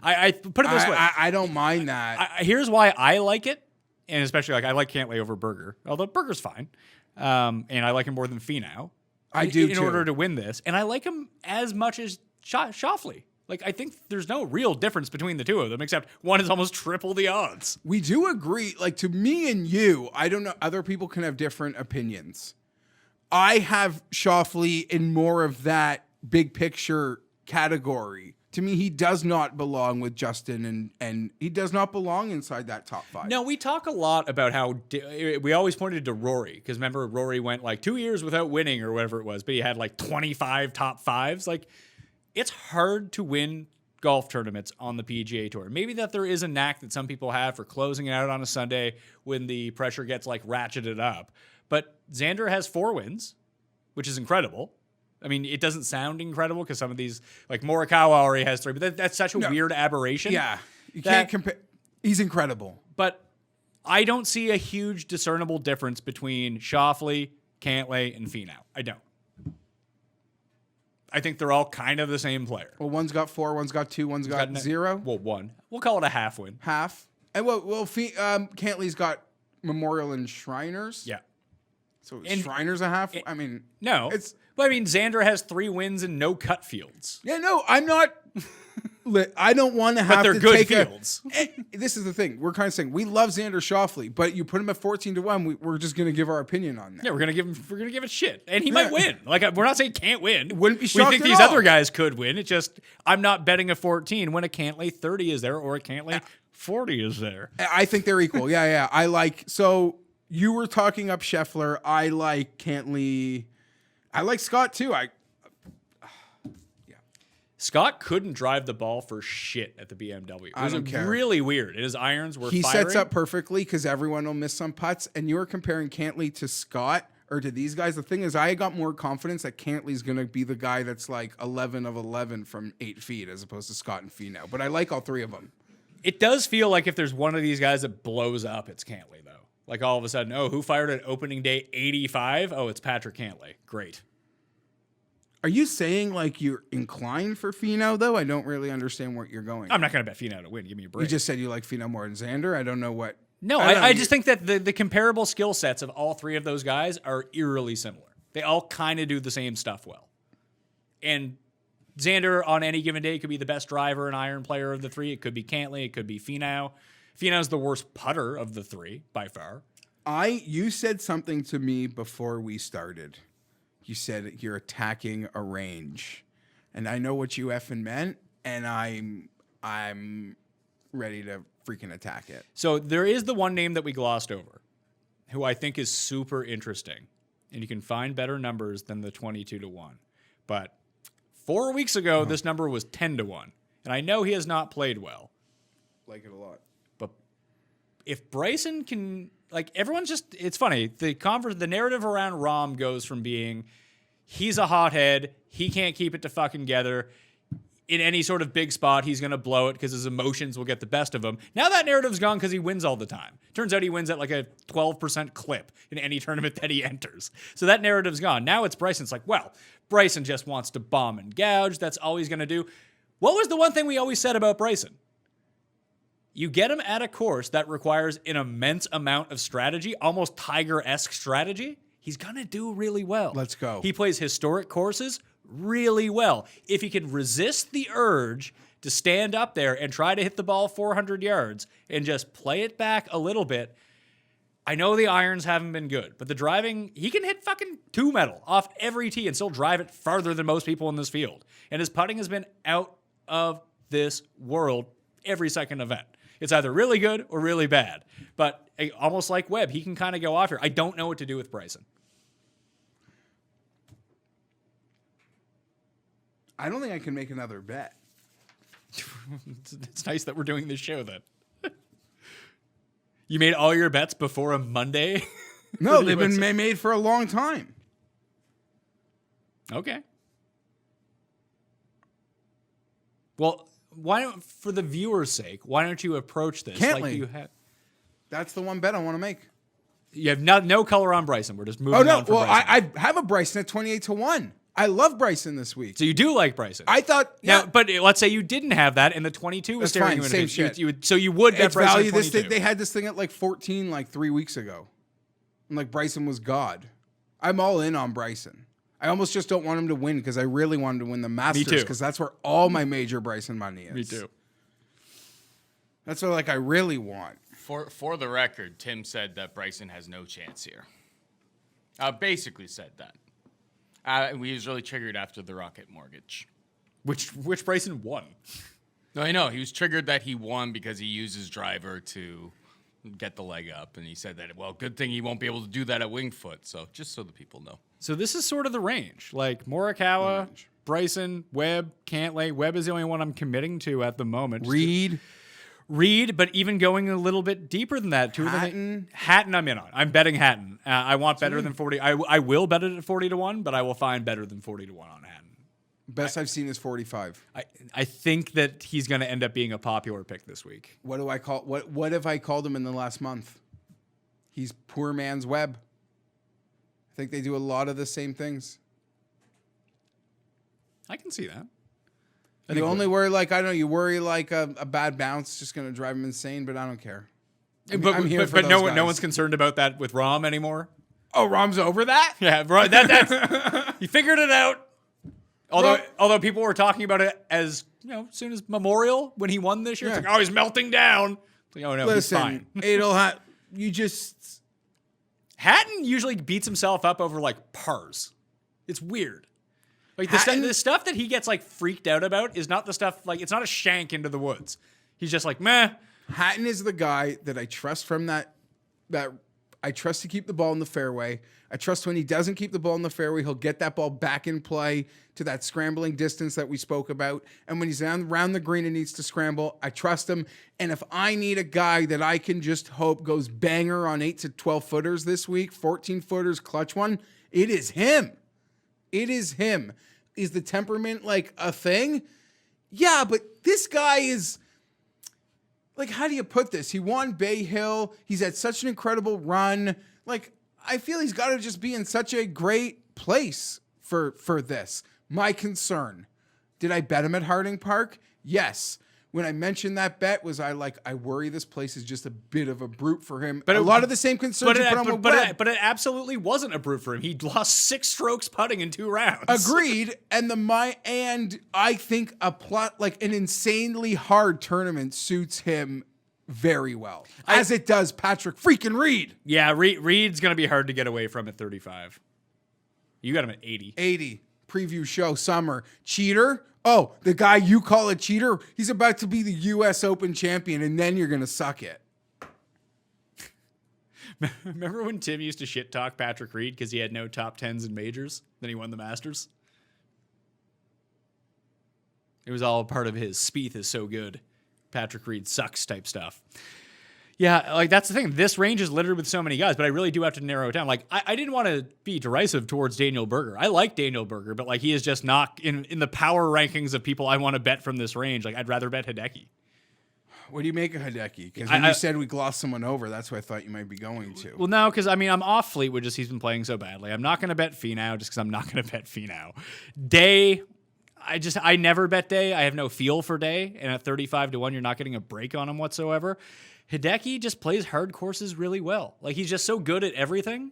S3: I put it this way.
S4: I don't mind that.
S3: Here's why I like it, and especially like I like Cantley over Berger, although Berger's fine, and I like him more than Finau.
S4: I do
S3: in
S4: too.
S3: order to win this, and I like him as much as Schauffele. Like, I think there's no real difference between the two of them, except one is almost triple the odds.
S4: We do agree. Like, to me and you, I don't know. Other people can have different opinions. I have Schauffele in more of that big picture category. To me, he does not belong with Justin, and he does not belong inside that top 5.
S3: No, we talk a lot about how we always pointed to Rory, because remember, Rory went like 2 years without winning or whatever it was, but he had like 25 top 5s. Like, it's hard to win golf tournaments on the PGA Tour. Maybe that there is a knack that some people have for closing it out on a Sunday when the pressure gets like ratcheted up. But Xander has 4 wins, which is incredible. I mean, it doesn't sound incredible because some of these, like Morikawa already has 3, but that's such a weird aberration.
S4: Yeah, you can't compare. He's incredible.
S3: But I don't see a huge discernible difference between Schauffele, Cantlay, and Finau. I don't. I think they're all kind of the same player.
S4: Well, one's got 4, one's got 2, one's got 0.
S3: Well, 1. We'll call it a half win.
S4: Half. And Cantley's got Memorial and Shriners.
S3: Yeah.
S4: So Shriners a half. I mean,
S3: no. But I mean, Xander has 3 wins and no cut fields.
S4: Yeah, no, I'm not. I don't want to have
S3: they're
S4: to
S3: good
S4: take
S3: fields.
S4: This is the thing. We're kind of saying we love Xander Schauffele, but you put him at 14-1. We're just going to give our opinion on that.
S3: Yeah, we're gonna give it shit, and he might win. Like, we're not saying can't win.
S4: Wouldn't be
S3: We
S4: shocked
S3: think
S4: at
S3: these
S4: all.
S3: other guys could win. It's just I'm not betting a 14 when a Cantlay 30 is there or a Cantlay 40 is there.
S4: I think they're equal. Yeah. I like. So you were talking up Scheffler. I like Cantley. I like Scott too.
S3: Scott couldn't drive the ball for shit at the BMW. It was
S4: don't care.
S3: really weird. His irons were
S4: He
S3: firing.
S4: sets up perfectly because everyone will miss some putts. And you were comparing Cantley to Scott or to these guys. The thing is, I got more confidence that Cantley's going to be the guy that's like 11 of 11 from 8 feet as opposed to Scott and Finau. But I like all 3 of them.
S3: It does feel like if there's one of these guys that blows up, it's Cantlay, though. Like, all of a sudden, who fired at opening day 85? Oh, it's Patrick Cantlay. Great.
S4: Are you saying like you're inclined for Finau though? I don't really understand where you're going.
S3: I'm not going to bet Finau to win. Give me a break.
S4: You just said you like Finau more than Xander. I don't know what.
S3: No, I just think that the comparable skill sets of all 3 of those guys are eerily similar. They all kind of do the same stuff well. And Xander on any given day could be the best driver and iron player of the 3. It could be Cantlay. It could be Finau. Finau's the worst putter of the 3 by far.
S4: You said something to me before we started. You said you're attacking a range, and I know what you effing meant, and I'm ready to freaking attack it.
S3: So there is the one name that we glossed over, who I think is super interesting, and you can find better numbers than the 22-1. But 4 weeks ago, this number was 10-1, and I know he has not played well.
S4: Like it a lot.
S3: But if Bryson can, like, everyone's just, it's funny. The narrative around Rahm goes from being he's a hothead, he can't keep it to fucking together. In any sort of big spot, he's going to blow it because his emotions will get the best of him. Now that narrative's gone because he wins all the time. Turns out he wins at like a 12% clip in any tournament that he enters. So that narrative's gone. Now it's Bryson's like, well, Bryson just wants to bomb and gouge. That's all he's going to do. What was the one thing we always said about Bryson? You get him at a course that requires an immense amount of strategy, almost Tiger-esque strategy, he's going to do really well.
S4: Let's go.
S3: He plays historic courses really well. If he can resist the urge to stand up there and try to hit the ball 400 yards and just play it back a little bit, I know the irons haven't been good, but the driving, he can hit fucking 2 metal off every tee and still drive it farther than most people in this field. And his putting has been out of this world every second event. It's either really good or really bad. But almost like Webb, he can kind of go off here. I don't know what to do with Bryson.
S4: I don't think I can make another bet.
S3: It's nice that we're doing this show then. You made all your bets before a Monday?
S4: No, they've been made for a long time.
S3: Okay. Well, why don't, for the viewer's sake, why don't you approach this
S4: Cantley.
S3: you have?
S4: That's the one bet I want to make.
S3: You have no color on Bryson. We're just moving
S4: Oh, no.
S3: on from
S4: Well,
S3: Bryson.
S4: I have a Bryson at 28-1. I love Bryson this week.
S3: So you do like Bryson.
S4: I thought, yeah.
S3: Now, but let's say you didn't have that and the 22 was
S4: That's
S3: staring
S4: fine,
S3: you in
S4: same
S3: the face.
S4: shit.
S3: So you would bet
S4: It's
S3: Bryson
S4: value.
S3: at 22.
S4: They had this thing at like 14 like 3 weeks ago. And like Bryson was God. I'm all in on Bryson. I almost just don't want him to win because I really want him to win the Masters
S3: too.
S4: because that's where all my major Bryson money is.
S3: Me too.
S4: That's what like I really want.
S5: For the record, Tim said that Bryson has no chance here. Basically said that. We was really triggered after the Rocket mortgage.
S3: Which Bryson won?
S5: No, I know. He was triggered that he won because he used his driver to get the leg up. And he said that, well, good thing he won't be able to do that at Winged Foot. So just so the people know.
S3: So this is sort of the range. Like Morikawa, Bryson, Webb, Cantlay. Webb is the only one I'm committing to at the moment. Reed, but even going a little bit deeper than that. Hatton I'm in on. I'm betting Hatton. I want better than 40. I will bet it at 40-1, but I will find better than 40-1 on Hatton.
S4: Best I've seen is 45.
S3: I think that he's going to end up being a popular pick this week.
S4: What do I call what have I called him in the last month? He's poor man's Webb. I think they do a lot of the same things.
S3: I can see that.
S4: You only worry like I don't know. You worry like a bad bounce just going to drive him insane, but I don't care. I'm here for
S3: but
S4: those
S3: no
S4: guys.
S3: one's concerned about that with Rahm anymore.
S4: Oh, Rahm's over that?
S3: Yeah, that's he figured it out. Although people were talking about it as as soon as Memorial when he won this year, it's like, oh, he's melting down. It's like, oh no,
S4: Listen,
S3: he's fine.
S4: you just
S3: Hatton usually beats himself up over like pars. It's weird. Like the stuff that he gets like freaked out about is not the stuff like it's not a shank into the woods. He's just like meh.
S4: Hatton is the guy that I trust from that I trust to keep the ball in the fairway. I trust when he doesn't keep the ball in the fairway, he'll get that ball back in play to that scrambling distance that we spoke about. And when he's around the green and needs to scramble, I trust him. And if I need a guy that I can just hope goes banger on 8 to 12 footers this week, 14 footers, clutch one, it is him. It is him. Is the temperament like a thing? Yeah, but this guy is like, how do you put this? He won Bay Hill. He's had such an incredible run. Like, I feel he's got to just be in such a great place for this. My concern, did I bet him at Harding Park? Yes. When I mentioned that bet, was I worry this place is just a bit of a brute for him. But a lot of the same concerns you put on with Webb.
S3: But it absolutely wasn't a brute for him. He lost 6 strokes putting in 2 rounds.
S4: Agreed. And I think a plot like an insanely hard tournament suits him very well, as it does Patrick freaking Reed.
S3: Yeah, Reed's gonna be hard to get away from at 35. You got him at 80.
S4: 80 preview show summer cheater. Oh, the guy you call a cheater, he's about to be the U.S. Open champion, and then you're going to suck it.
S3: Remember when Tim used to shit talk Patrick Reed because he had no top 10s in majors? Then he won the Masters? It was all part of his Spieth is so good, Patrick Reed sucks type stuff. Yeah, like that's the thing. This range is littered with so many guys, but I really do have to narrow it down. Like I didn't want to be derisive towards Daniel Berger. I like Daniel Berger, but like he is just not in the power rankings of people I want to bet from this range. Like I'd rather bet Hideki.
S4: What do you make of Hideki? Because when you said we glossed someone over, that's what I thought you might be going to.
S3: Well, no, because I mean I'm off Fleetwood just he's been playing so badly. I'm not going to bet Finau just because I'm not going to bet Finau. Day. I never bet Day. I have no feel for Day, and at 35-1, you're not getting a break on him whatsoever. Hideki just plays hard courses really well. Like he's just so good at everything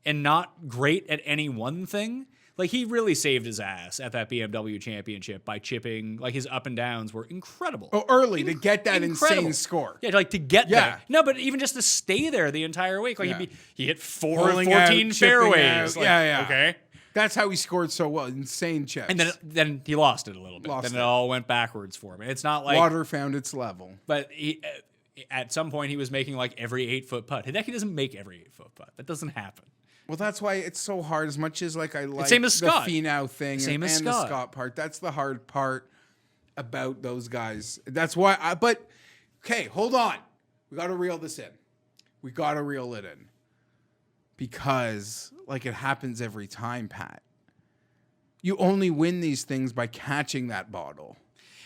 S3: and not great at any one thing. Like he really saved his ass at that BMW championship by chipping. Like his up and downs were incredible.
S4: Oh, early to get that insane score.
S3: Yeah, like to get there. No, but even just to stay there the entire week. Like he hit 4 of 14 fairways. Like,
S4: yeah.
S3: Okay.
S4: That's how he scored so well. Insane chips.
S3: And then he lost it a little bit. It all went backwards for him. It's not like
S4: water found its level.
S3: But at some point he was making like every 8-foot putt. Hideki doesn't make every 8-foot putt. That doesn't happen.
S4: Well, that's why it's so hard. As much as like I like
S3: same as
S4: the
S3: Scott.
S4: Finau thing
S3: Same
S4: and
S3: as
S4: the
S3: Scott.
S4: Scott part, that's the hard part about those guys. That's why but okay, hold on. We got to reel this in. We got to reel it in. Because like it happens every time, Pat. You only win these things by catching that bottle.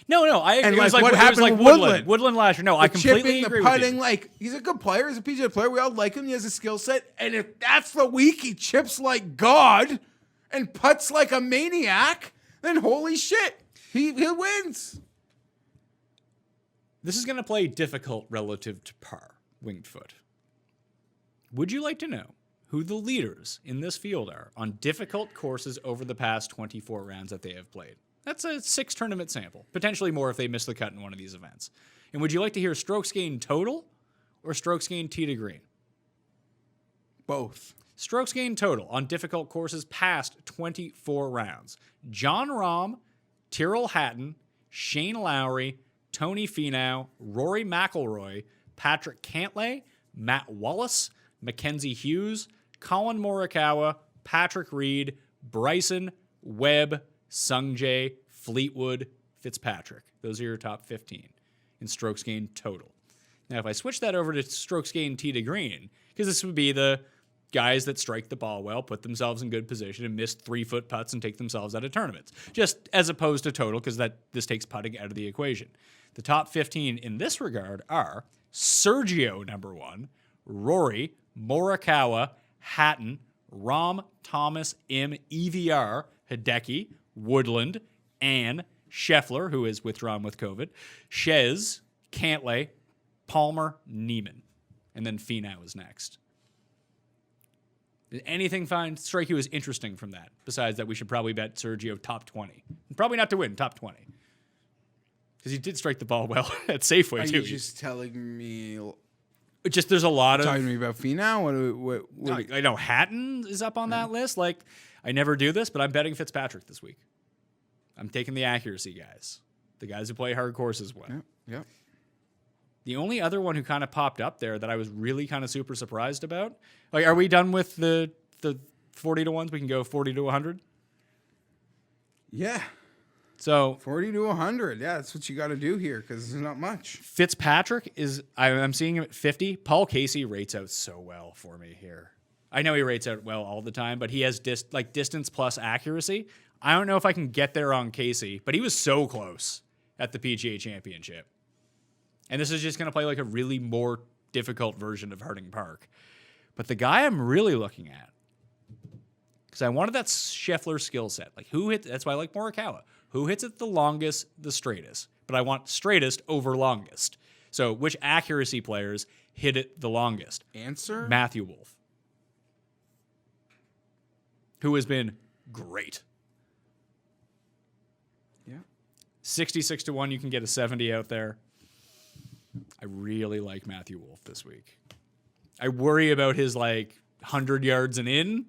S3: No, I agree.
S4: And
S3: It was
S4: like what
S3: it was
S4: happened
S3: like
S4: with
S3: Woodland.
S4: Woodland.
S3: Woodland last year. No, I completely
S4: Chipping,
S3: agree
S4: the
S3: with
S4: putting,
S3: you.
S4: like he's a good player. He's a PGA player. We all like him. He has a skill set. And if that's the week he chips like God and putts like a maniac, then holy shit, he wins.
S3: This is going to play difficult relative to par, winged foot. Would you like to know who the leaders in this field are on difficult courses over the past 24 rounds that they have played? That's a 6 tournament sample, potentially more if they miss the cut in one of these events. And would you like to hear strokes gained total or strokes gained tee to green?
S4: Both.
S3: Strokes gained total on difficult courses past 24 rounds. John Rahm, Tyrrell Hatton, Shane Lowry, Tony Finau, Rory McIlroy, Patrick Cantlay, Matt Wallace, Mackenzie Hughes, Colin Morikawa, Patrick Reed, Bryson, Webb, Sungjae, Fleetwood, Fitzpatrick. Those are your top 15 in strokes gained total. Now, if I switch that over to strokes gained tee to green, because this would be the guys that strike the ball well, put themselves in good position, and miss 3-foot putts and take themselves out of tournaments, just as opposed to total, because this takes putting out of the equation. The top 15 in this regard are Sergio, number 1, Rory, Morikawa, Hatton, Rahm, Thomas, Im, EVR, Hideki, Woodland, Ann, Scheffler, who is withdrawn with COVID, Shez, Cantlay, Palmer, Neiman. And then Finau is next. Did anything strike you as interesting from that? Besides that we should probably bet Sergio top 20. Probably not to win, top 20. Because he did strike the ball well at Safeway,
S4: Are
S3: too.
S4: you just telling me?
S3: Just there's a lot of...
S4: Talking to me about Finau? What
S3: I know Hatton is up on that list. Like, I never do this, but I'm betting Fitzpatrick this week. I'm taking the accuracy guys. The guys who play hard courses well.
S4: Yeah.
S3: The only other one who kind of popped up there that I was really kind of super surprised about. Like, are we done with the 40 to 1s? We can go 40 to 100?
S4: Yeah.
S3: So
S4: 40 to 100. Yeah, that's what you got to do here because there's not much.
S3: Fitzpatrick is, I'm seeing him at 50. Paul Casey rates out so well for me here. I know he rates out well all the time, but he has distance plus accuracy. I don't know if I can get there on Casey, but he was so close at the PGA Championship. And this is just going to play like a really more difficult version of Harding Park. But the guy I'm really looking at, because I wanted that Scheffler skill set. Like who hits, that's why I like Morikawa. Who hits it the longest, the straightest. But I want straightest over longest. So which accuracy players hit it the longest?
S4: Answer?
S3: Matthew Wolff, who has been great.
S4: Yeah.
S3: 66 to 1, you can get a 70 out there. I really like Matthew Wolff this week. I worry about his 100 yards and in,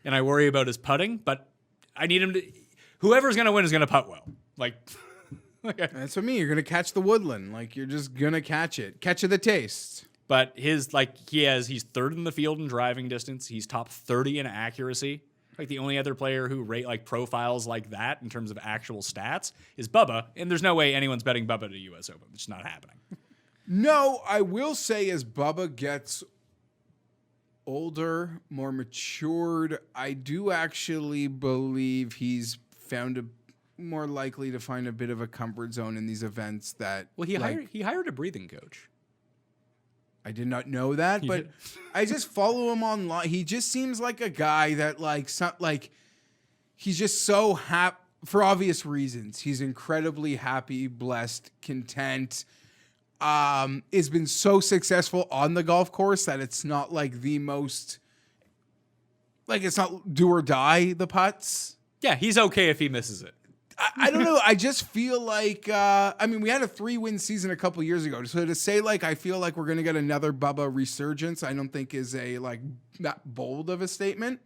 S3: and I worry about his putting, but I need him to. Whoever's going to win is going to putt well.
S4: That's what I mean. You're going to catch the Woodland. You're just going to catch it. Catch of the taste.
S3: But he's third in the field in driving distance. He's top 30 in accuracy. The only other player who rate profiles like that in terms of actual stats is Bubba, and there's no way anyone's betting Bubba to U.S. Open. It's not happening.
S4: No, I will say as Bubba gets older, more matured, I do actually believe he's more likely to find a bit of a comfort zone in these events that...
S3: Well, he hired a breathing coach.
S4: I did not know that, but I just follow him online. He just seems like a guy that he's just so happy for obvious reasons. He's incredibly happy, blessed, content. Has been so successful on the golf course that it's not the most it's not do or die the putts.
S3: Yeah, he's okay if he misses it.
S4: I don't know. I just feel we had a 3-win season a couple years ago. So to say I feel like we're going to get another Bubba resurgence, I don't think is a that bold of a statement,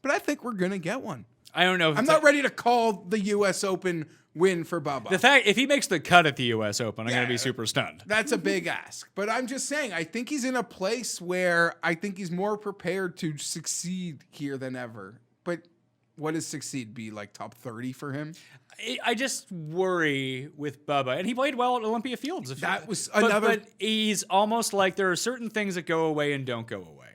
S4: but I think we're going to get one.
S3: I don't know. If
S4: I'm not ready to call the U.S. Open win for Bubba.
S3: The fact, if he makes the cut at the U.S. Open, I'm going to
S4: Yeah.
S3: be super stunned.
S4: That's a big ask. But I'm just saying, I think he's in a place where I think he's more prepared to succeed here than ever. But what does succeed be, like top 30 for him?
S3: I just worry with Bubba, and he played well at Olympia Fields.
S4: That was
S3: But
S4: another...
S3: he's almost like there are certain things that go away and don't go away.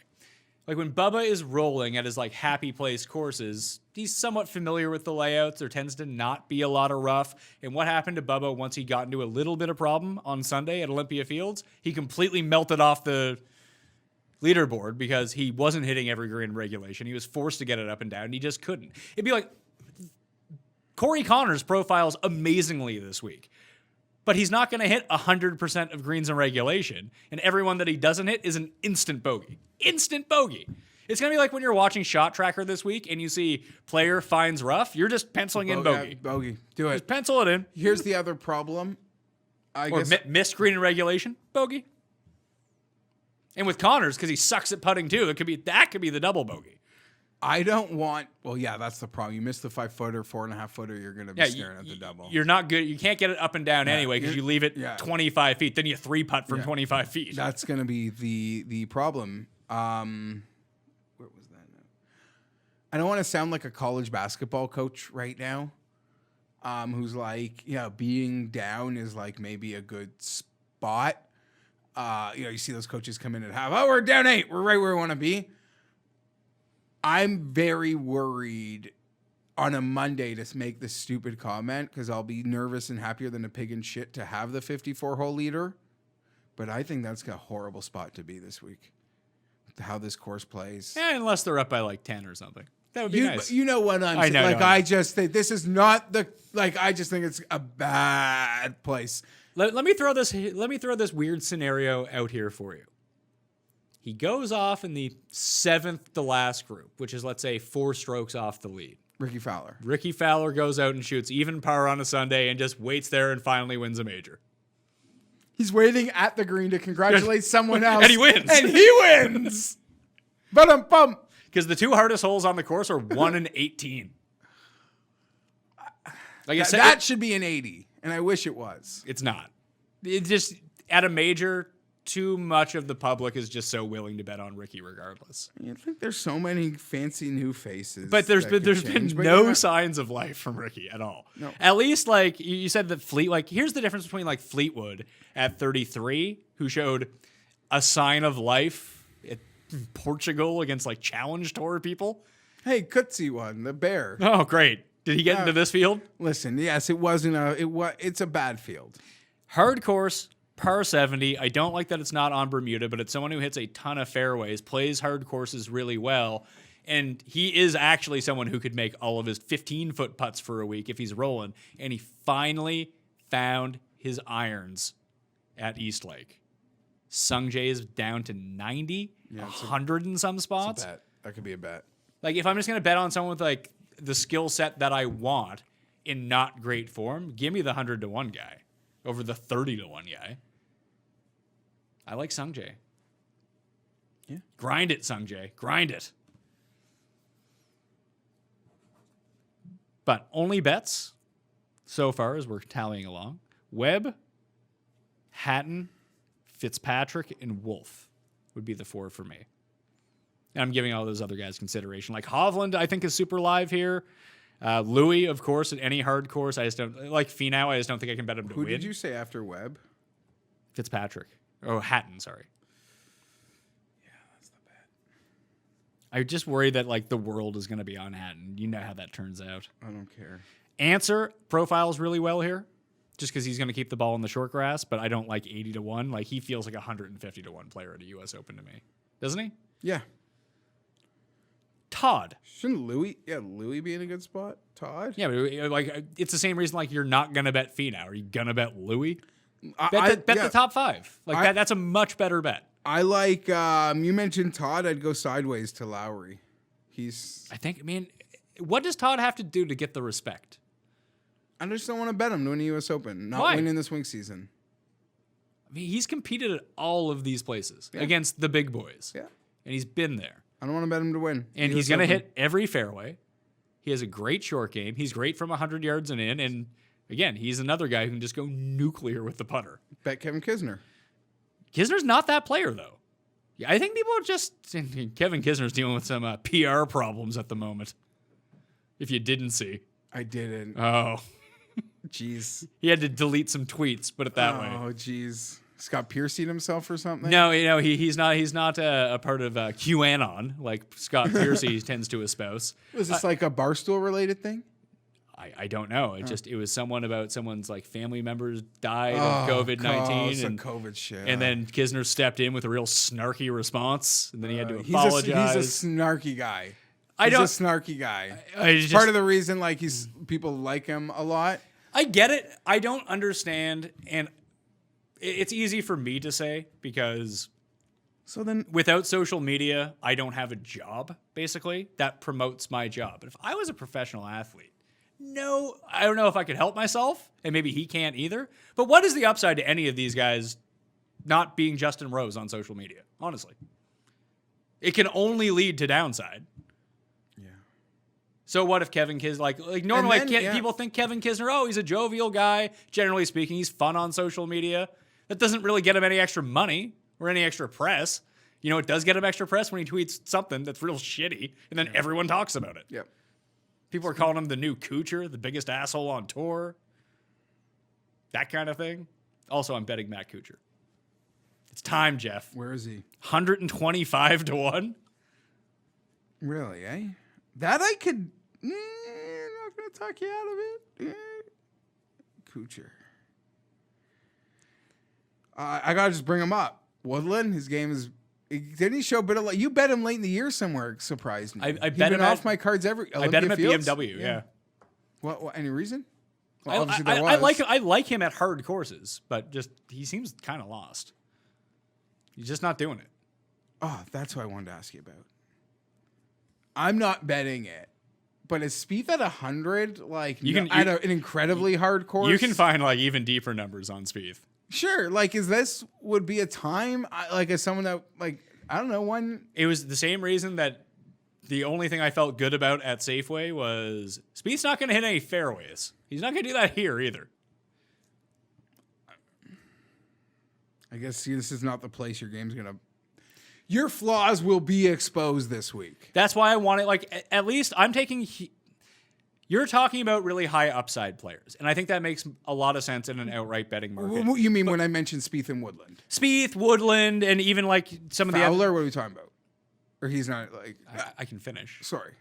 S3: Like when Bubba is rolling at his like happy place courses, he's somewhat familiar with the layouts. There tends to not be a lot of rough. And what happened to Bubba once he got into a little bit of problem on Sunday at Olympia Fields? He completely melted off the leaderboard because he wasn't hitting every green in regulation. He was forced to get it up and down, and he just couldn't. It'd be like Corey Connors profiles amazingly this week, but he's not going to hit 100% of greens in regulation, and everyone that he doesn't hit is an instant bogey. Instant bogey. It's going to be like when you're watching Shot Tracker this week and you see player finds rough, you're just penciling in bogey.
S4: Bogey. Do it.
S3: Just pencil it in.
S4: Here's the other problem. I
S3: Or
S4: guess
S3: missed green in regulation, bogey. And with Connors, because he sucks at putting too, that could be the double bogey.
S4: I don't want... Well, yeah, that's the problem. You miss the 5-footer, 4.5-footer, you're going to be staring at the double.
S3: You're not good. You can't get it up and down anyway because you leave it
S4: yeah.
S3: 25 feet. Then you 3-putt from 25 feet.
S4: That's going to be the problem. Where was that now? I don't want to sound like a college basketball coach right now, who's like, being down is like maybe a good spot. You see those coaches come in and have, we're down 8. We're right where we want to be. I'm very worried on a Monday to make this stupid comment because I'll be nervous and happier than a pig in shit to have the 54-hole leader. But I think that's a horrible spot to be this week. How this course plays.
S3: Yeah, unless they're up by like 10 or something. That would be nice.
S4: You know what I'm saying? I just think this is not the I just think it's a bad place.
S3: Let me throw this weird scenario out here for you. He goes off in the 7th to last group, which is, let's say, 4 strokes off the lead.
S4: Ricky Fowler.
S3: Ricky Fowler goes out and shoots even par on a Sunday and just waits there and finally wins a major.
S4: He's waiting at the green to congratulate someone else.
S3: And he wins.
S4: And he wins. Ba-dum-bum.
S3: Because the 2 hardest holes on the course are 1 and 18. Like
S4: That should be an 80, and I wish it was.
S3: It's not. It just, at a major, too much of the public is just so willing to bet on Ricky regardless.
S4: I think there's so many fancy new faces.
S3: But there's been
S4: change,
S3: no signs of life from Ricky at all.
S4: No.
S3: At least, like, you said that here's the difference between, like, Fleetwood at 33, who showed a sign of life at Portugal against, like, Challenge Tour people.
S4: Hey, Coetzee won, the bear.
S3: Oh, great. Did he get into this field?
S4: Listen, yes, it's a bad field.
S3: Hard course, par 70. I don't like that it's not on Bermuda, but it's someone who hits a ton of fairways, plays hard courses really well, and he is actually someone who could make all of his 15-foot putts for a week if he's rolling, and he finally found his irons at Eastlake. Sungjae is down to 90, 100 in some spots.
S4: It's a bet. That could be a bet.
S3: Like, if I'm just going to bet on someone with, like, the skill set that I want in not great form, give me the 100-1 guy over the 30-1 guy. I like Sungjae.
S4: Yeah.
S3: Grind it, Sungjae. Grind it. But only bets so far as we're tallying along. Webb, Hatton, Fitzpatrick, and Wolf would be the 4 for me. And I'm giving all those other guys consideration. Like Hovland, I think, is super live here. Louis, of course, at any hard course. I just don't like Finau. I just don't think I can bet him to win.
S4: Who did you say after Webb?
S3: Fitzpatrick. Oh, Hatton, sorry.
S4: Yeah, that's the bet.
S3: I just worry that like the world is going to be on Hatton. You know how that turns out.
S4: I don't care.
S3: Answer profiles really well here, just because he's going to keep the ball in the short grass. But I don't like 80-1. Like he feels like 150-1 player at a U.S. Open to me, doesn't he?
S4: Yeah.
S3: Todd.
S4: Shouldn't Louis be in a good spot? Todd?
S3: Yeah, but like it's the same reason like you're not going to bet Finau. Are you going to bet Louis? Bet the top 5. Like that's a much better bet.
S4: I like, you mentioned Todd. I'd go sideways to Lowry.
S3: I mean, what does Todd have to do to get the respect?
S4: I just don't want to bet him to win the U.S. Open. Not
S3: Why?
S4: winning the swing season.
S3: I mean, he's competed at all of these places against the big boys.
S4: Yeah.
S3: And he's been there.
S4: I don't want to bet him to win.
S3: And he's going to hit every fairway. He has a great short game. He's great from 100 yards and in. And again, he's another guy who can just go nuclear with the putter.
S4: Bet Kevin Kisner.
S3: Kisner's not that player, though. Yeah, I think people are just... Kevin Kisner's dealing with some PR problems at the moment. If you didn't see.
S4: I didn't.
S3: Oh.
S4: Jeez.
S3: He had to delete some tweets, put it that way.
S4: Oh, jeez. Scott piercing himself or something?
S3: No, he's not a part of QAnon like Scott Piercy tends to espouse.
S4: Was this like a Barstool related thing?
S3: I don't know. It was someone's like family members died of COVID-19
S4: and COVID shit.
S3: And then Kisner stepped in with a real snarky response, and then he had to apologize.
S4: He's a snarky guy.
S3: He's
S4: a snarky guy. Part of the reason people like him a lot.
S3: I get it. I don't understand, and it's easy for me to say because without social media, I don't have a job, basically, that promotes my job. But if I was a professional athlete, I don't know if I could help myself, and maybe he can't either. But what is the upside to any of these guys not being Justin Rose on social media? Honestly. It can only lead to downside.
S4: Yeah.
S3: So what if Kevin Kisner, normally people think Kevin Kisner, he's a jovial guy. Generally speaking, he's fun on social media. That doesn't really get him any extra money or any extra press. It does get him extra press when he tweets something that's real shitty, and then everyone talks about it.
S4: Yep.
S3: People are calling him the new Kuchar, the biggest asshole on tour. That kind of thing. Also, I'm betting Matt Kuchar. It's time, Jeff.
S4: Where is he?
S3: 125 to 1.
S4: Really, eh? That I could... I'm not going to talk you out of it. Kuchar. I got to just bring him up. Woodland, his game is... Didn't he show a bit of... You bet him late in the year somewhere, surprised me.
S3: I bet him
S4: off my cards I
S3: bet him at
S4: Fields?
S3: BMW, yeah.
S4: What? Any reason?
S3: Well,
S4: obviously there was.
S3: I like him at hard courses, but he seems kind of lost. He's just not doing it.
S4: Oh, that's what I wanted to ask you about. I'm not betting it, but is Spieth at 100 at an incredibly hard course?
S3: You can find even deeper numbers on Spieth.
S4: Sure, is this would be a time as someone that I don't know one.
S3: It was the same reason that the only thing I felt good about at Safeway was Spieth's not going to hit any fairways. He's not going to do that here either.
S4: I guess this is not the place your game's going to... Your flaws will be exposed this week.
S3: That's why I want it. At least I'm taking... You're talking about really high upside players, and I think that makes a lot of sense in an outright betting market.
S4: What you mean when I mentioned Spieth and Woodland?
S3: Spieth, Woodland, and even some of the...
S4: Fowler, what are we talking about? Or he's not
S3: I can finish.
S4: Sorry.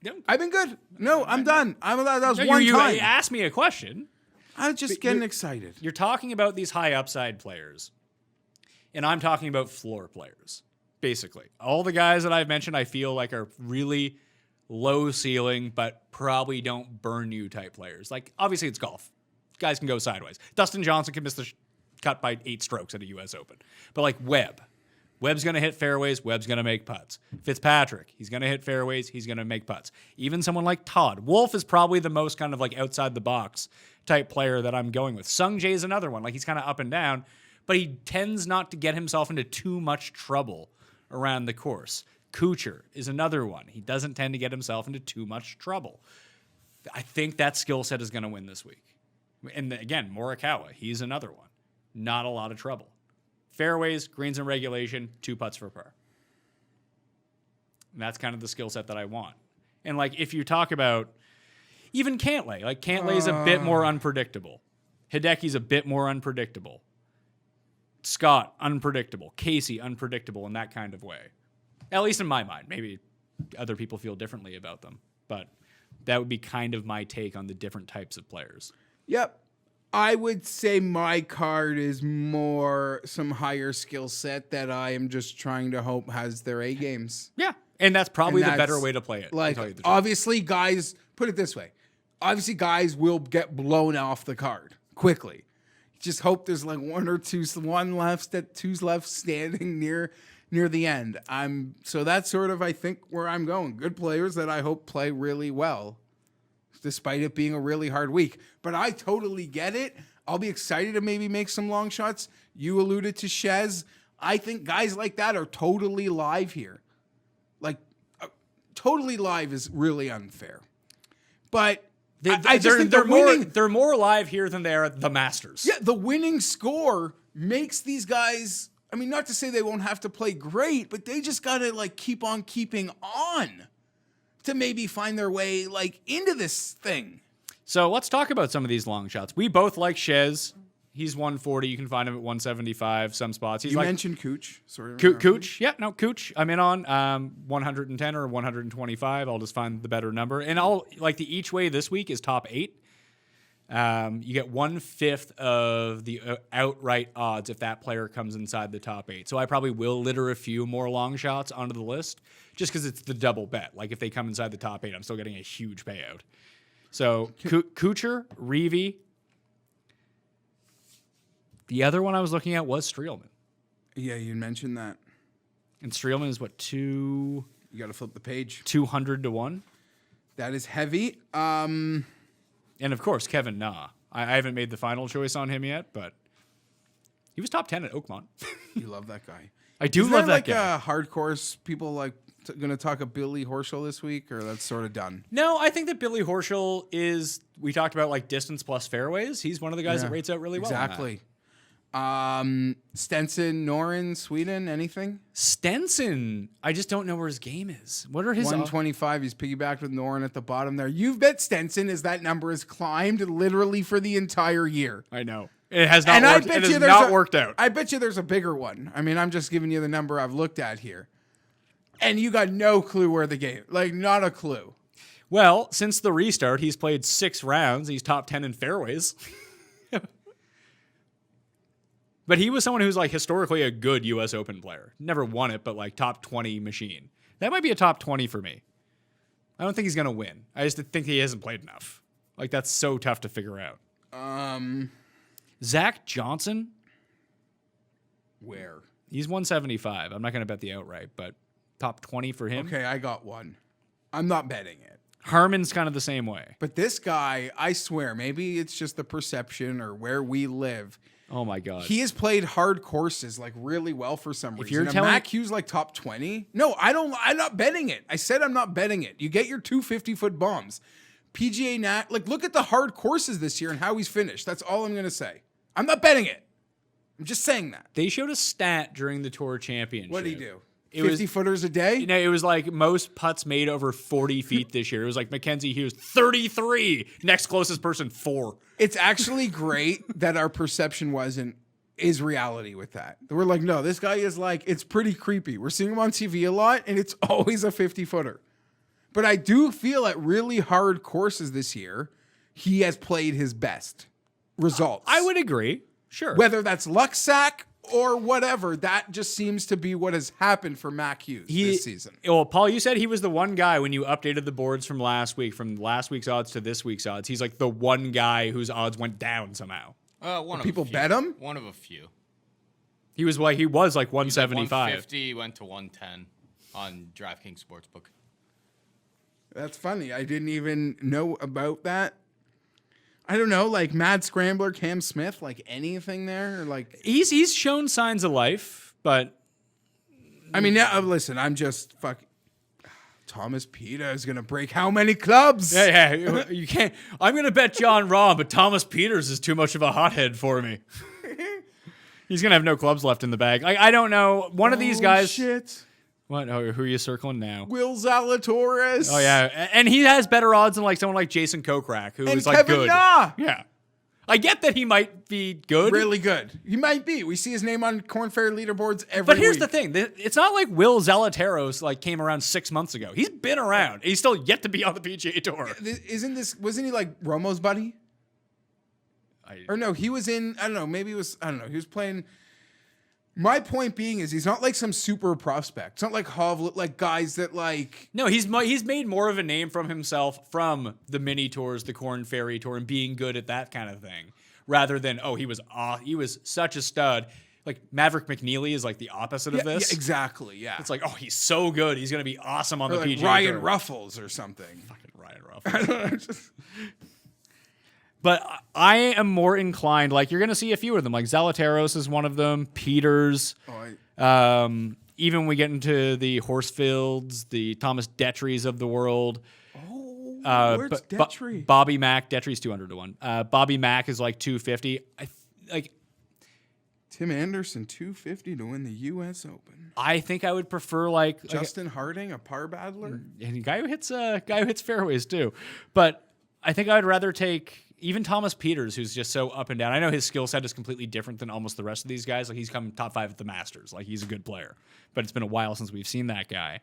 S3: No.
S4: I've been good. No, I'm done. That was one time.
S3: You asked me a question.
S4: I was just getting excited.
S3: You're talking about these high upside players, and I'm talking about floor players, basically. All the guys that I've mentioned I feel like are really low ceiling, but probably don't burn you type players. Obviously, it's golf. Guys can go sideways. Dustin Johnson can miss the cut by 8 strokes at a U.S. Open. But Webb's going to hit fairways. Webb's going to make putts. Fitzpatrick, he's going to hit fairways. He's going to make putts. Even someone like Todd. Wolf is probably the most kind of outside the box type player that I'm going with. Sung Jae is another one. He's kind of up and down, but he tends not to get himself into too much trouble around the course. Kuchar is another one. He doesn't tend to get himself into too much trouble. I think that skill set is going to win this week. And again, Morikawa, he's another one. Not a lot of trouble. Fairways, greens and regulation, 2 putts for par. And that's kind of the skill set that I want. And if you talk about even Cantlay, Cantlay's a bit more unpredictable. Hideki's a bit more unpredictable. Scott, unpredictable. Casey, unpredictable in that kind of way. At least in my mind. Maybe other people feel differently about them. But that would be kind of my take on the different types of players.
S4: Yep. I would say my card is more some higher skill set that I am just trying to hope has their A games.
S3: Yeah. And that's probably the better way to play it.
S4: Obviously, guys, put it this way. Obviously, guys will get blown off the card quickly. Just hope there's 1 or 2, two's left standing near the end. So that's sort of, I think, where I'm going. Good players that I hope play really well, despite it being a really hard week. But I totally get it. I'll be excited to maybe make some long shots. You alluded to Shez. I think guys like that are totally live here. totally live is really unfair. But
S3: They,
S4: I just think
S3: they're more live here than they are at the Masters.
S4: Yeah, the winning score makes these guys. I mean, not to say they won't have to play great, but they just gotta like keep on keeping on to maybe find their way like into this thing.
S3: So let's talk about some of these long shots. We both like Shez. He's 140. You can find him at 175. Some spots. He's
S4: You
S3: like
S4: mentioned Cooch. Sorry,
S3: Cooch. Yeah, no, Cooch. I'm in on 110 or 125. I'll just find the better number. And I'll like the each way this week is top 8. You get 1/5 of the outright odds if that player comes inside the top 8. So I probably will litter a few more long shots onto the list just because it's the double bet. Like if they come inside the top 8, I'm still getting a huge payout. So Kuchar, Reavie. The other one I was looking at was Streelman.
S4: Yeah, you mentioned that.
S3: And Streelman is what,
S4: You got to flip the page.
S3: 200 to 1?
S4: That is heavy.
S3: And of course, Kevin Na. I haven't made the final choice on him yet, but he was top 10 at Oakmont.
S4: You love that guy.
S3: I do
S4: Isn't
S3: love
S4: there,
S3: that guy.
S4: Hardcore people like going to talk a Billy Horschel this week, or that's sort of done?
S3: No, I think that Billy Horschel is, we talked about like distance plus fairways. He's one of the guys that rates out really well.
S4: Exactly. Stenson, Noren, Sweden, anything?
S3: Stenson, I just don't know where his game is. What are his
S4: 125. He's piggybacked with Noren at the bottom there. You've bet Stenson as that number has climbed literally for the entire year.
S3: I know. It has not
S4: And
S3: worked,
S4: I bet
S3: it
S4: you
S3: has
S4: there's
S3: not worked out.
S4: I bet you there's a bigger one. I mean, I'm just giving you the number I've looked at here. And you got no clue where the game, like not a clue.
S3: Well, since the restart, he's played 6 rounds. He's top 10 in fairways. But he was someone who's like historically a good U.S. Open player. Never won it, but like top 20 machine. That might be a top 20 for me. I don't think he's going to win. I just think he hasn't played enough. Like that's so tough to figure out. Zach Johnson.
S4: Where?
S3: He's 175. I'm not going to bet the outright, but top 20 for him.
S4: Okay, I got one. I'm not betting it.
S3: Harmon's kind of the same way.
S4: But this guy, I swear, maybe it's just the perception or where we live.
S3: Oh my God.
S4: He has played hard courses like really well for some reason.
S3: you're
S4: And
S3: telling-
S4: Mac Hughes like top 20. No, I'm not betting it. I said I'm not betting it. You get your 250-foot bombs. PGA Nat, like look at the hard courses this year and how he's finished. That's all I'm going to say. I'm not betting it. I'm just saying that.
S3: They showed a stat during the Tour Championship.
S4: What did he do?
S3: It was
S4: 50 footers a day?
S3: You know, it was like most putts made over 40 feet this year. It was like Mackenzie Hughes, 33. Next closest person, 4.
S4: It's actually great that our perception is reality with that. We're like, no, this guy is like, it's pretty creepy. We're seeing him on TV a lot, and it's always a 50-footer. But I do feel at really hard courses this year, he has played his best results.
S3: I would agree. Sure.
S4: Whether that's luck sack or whatever, that just seems to be what has happened for Mac Hughes this season.
S3: Well, Paul, you said he was the one guy when you updated the boards from last week's odds to this week's odds. He's like the one guy whose odds went down somehow.
S4: People bet him?
S5: One of a few.
S3: He was like 175.
S5: 150 went to 110 on DraftKings Sportsbook.
S4: That's funny. I didn't even know about that. I don't know, like Mad Scrambler, Cam Smith, like anything there, or like
S3: He's shown signs of life, but
S4: I mean, now listen, I'm just fucking. Thomas Pita is gonna break how many clubs?
S3: yeah, you can't. I'm gonna bet John Rahm, but Thomas Peters is too much of a hothead for me. He's gonna have no clubs left in the bag. I don't know. One of these guys.
S4: Shit.
S3: What? Oh, who are you circling now?
S4: Will Zalatoris.
S3: Oh yeah, and he has better odds than like someone like Jason Kokrak, who
S4: And
S3: is like
S4: Kevin
S3: good.
S4: Na.
S3: Yeah, I get that he might be good.
S4: Really good. He might be. We see his name on Corn Fair leaderboards every
S3: But here's
S4: week.
S3: the thing: it's not like Will Zalatoris like came around 6 months ago. He's been around. He's still yet to be on the PGA Tour.
S4: Wasn't he like Romo's buddy? Or no, he was in, I don't know, maybe it was, I don't know, he was playing. My point being is he's not like some super prospect. It's not like Hovland, like guys that like.
S3: No, he's made more of a name from himself from the mini tours, the Corn Ferry Tour, and being good at that kind of thing, rather than he was such a stud. Like Maverick McNeely is like the opposite of this.
S4: Yeah, exactly. Yeah.
S3: It's like, he's so good, he's gonna be awesome on
S4: or
S3: the
S4: like
S3: PGA
S4: Ryan
S3: Tour.
S4: Ruffles or something.
S3: Fucking Ryan Ruffles. But I am more inclined, like you're going to see a few of them. Like Zalateros is one of them. Peters. even when we get into the Horsfields, the Thomas Detries of the world.
S4: Where's Detry?
S3: Bobby Mack. Detry's 200 to 1. Bobby Mack is like 250.
S4: Tim Anderson 250 to win the U.S. Open.
S3: I think I would prefer like
S4: Justin Harding, a par battler.
S3: and a guy who hits fairways too. But I think I would rather take even Thomas Peters, who's just so up and down. I know his skill set is completely different than almost the rest of these guys. Like he's come top 5 at the Masters. Like he's a good player, but it's been a while since we've seen that guy.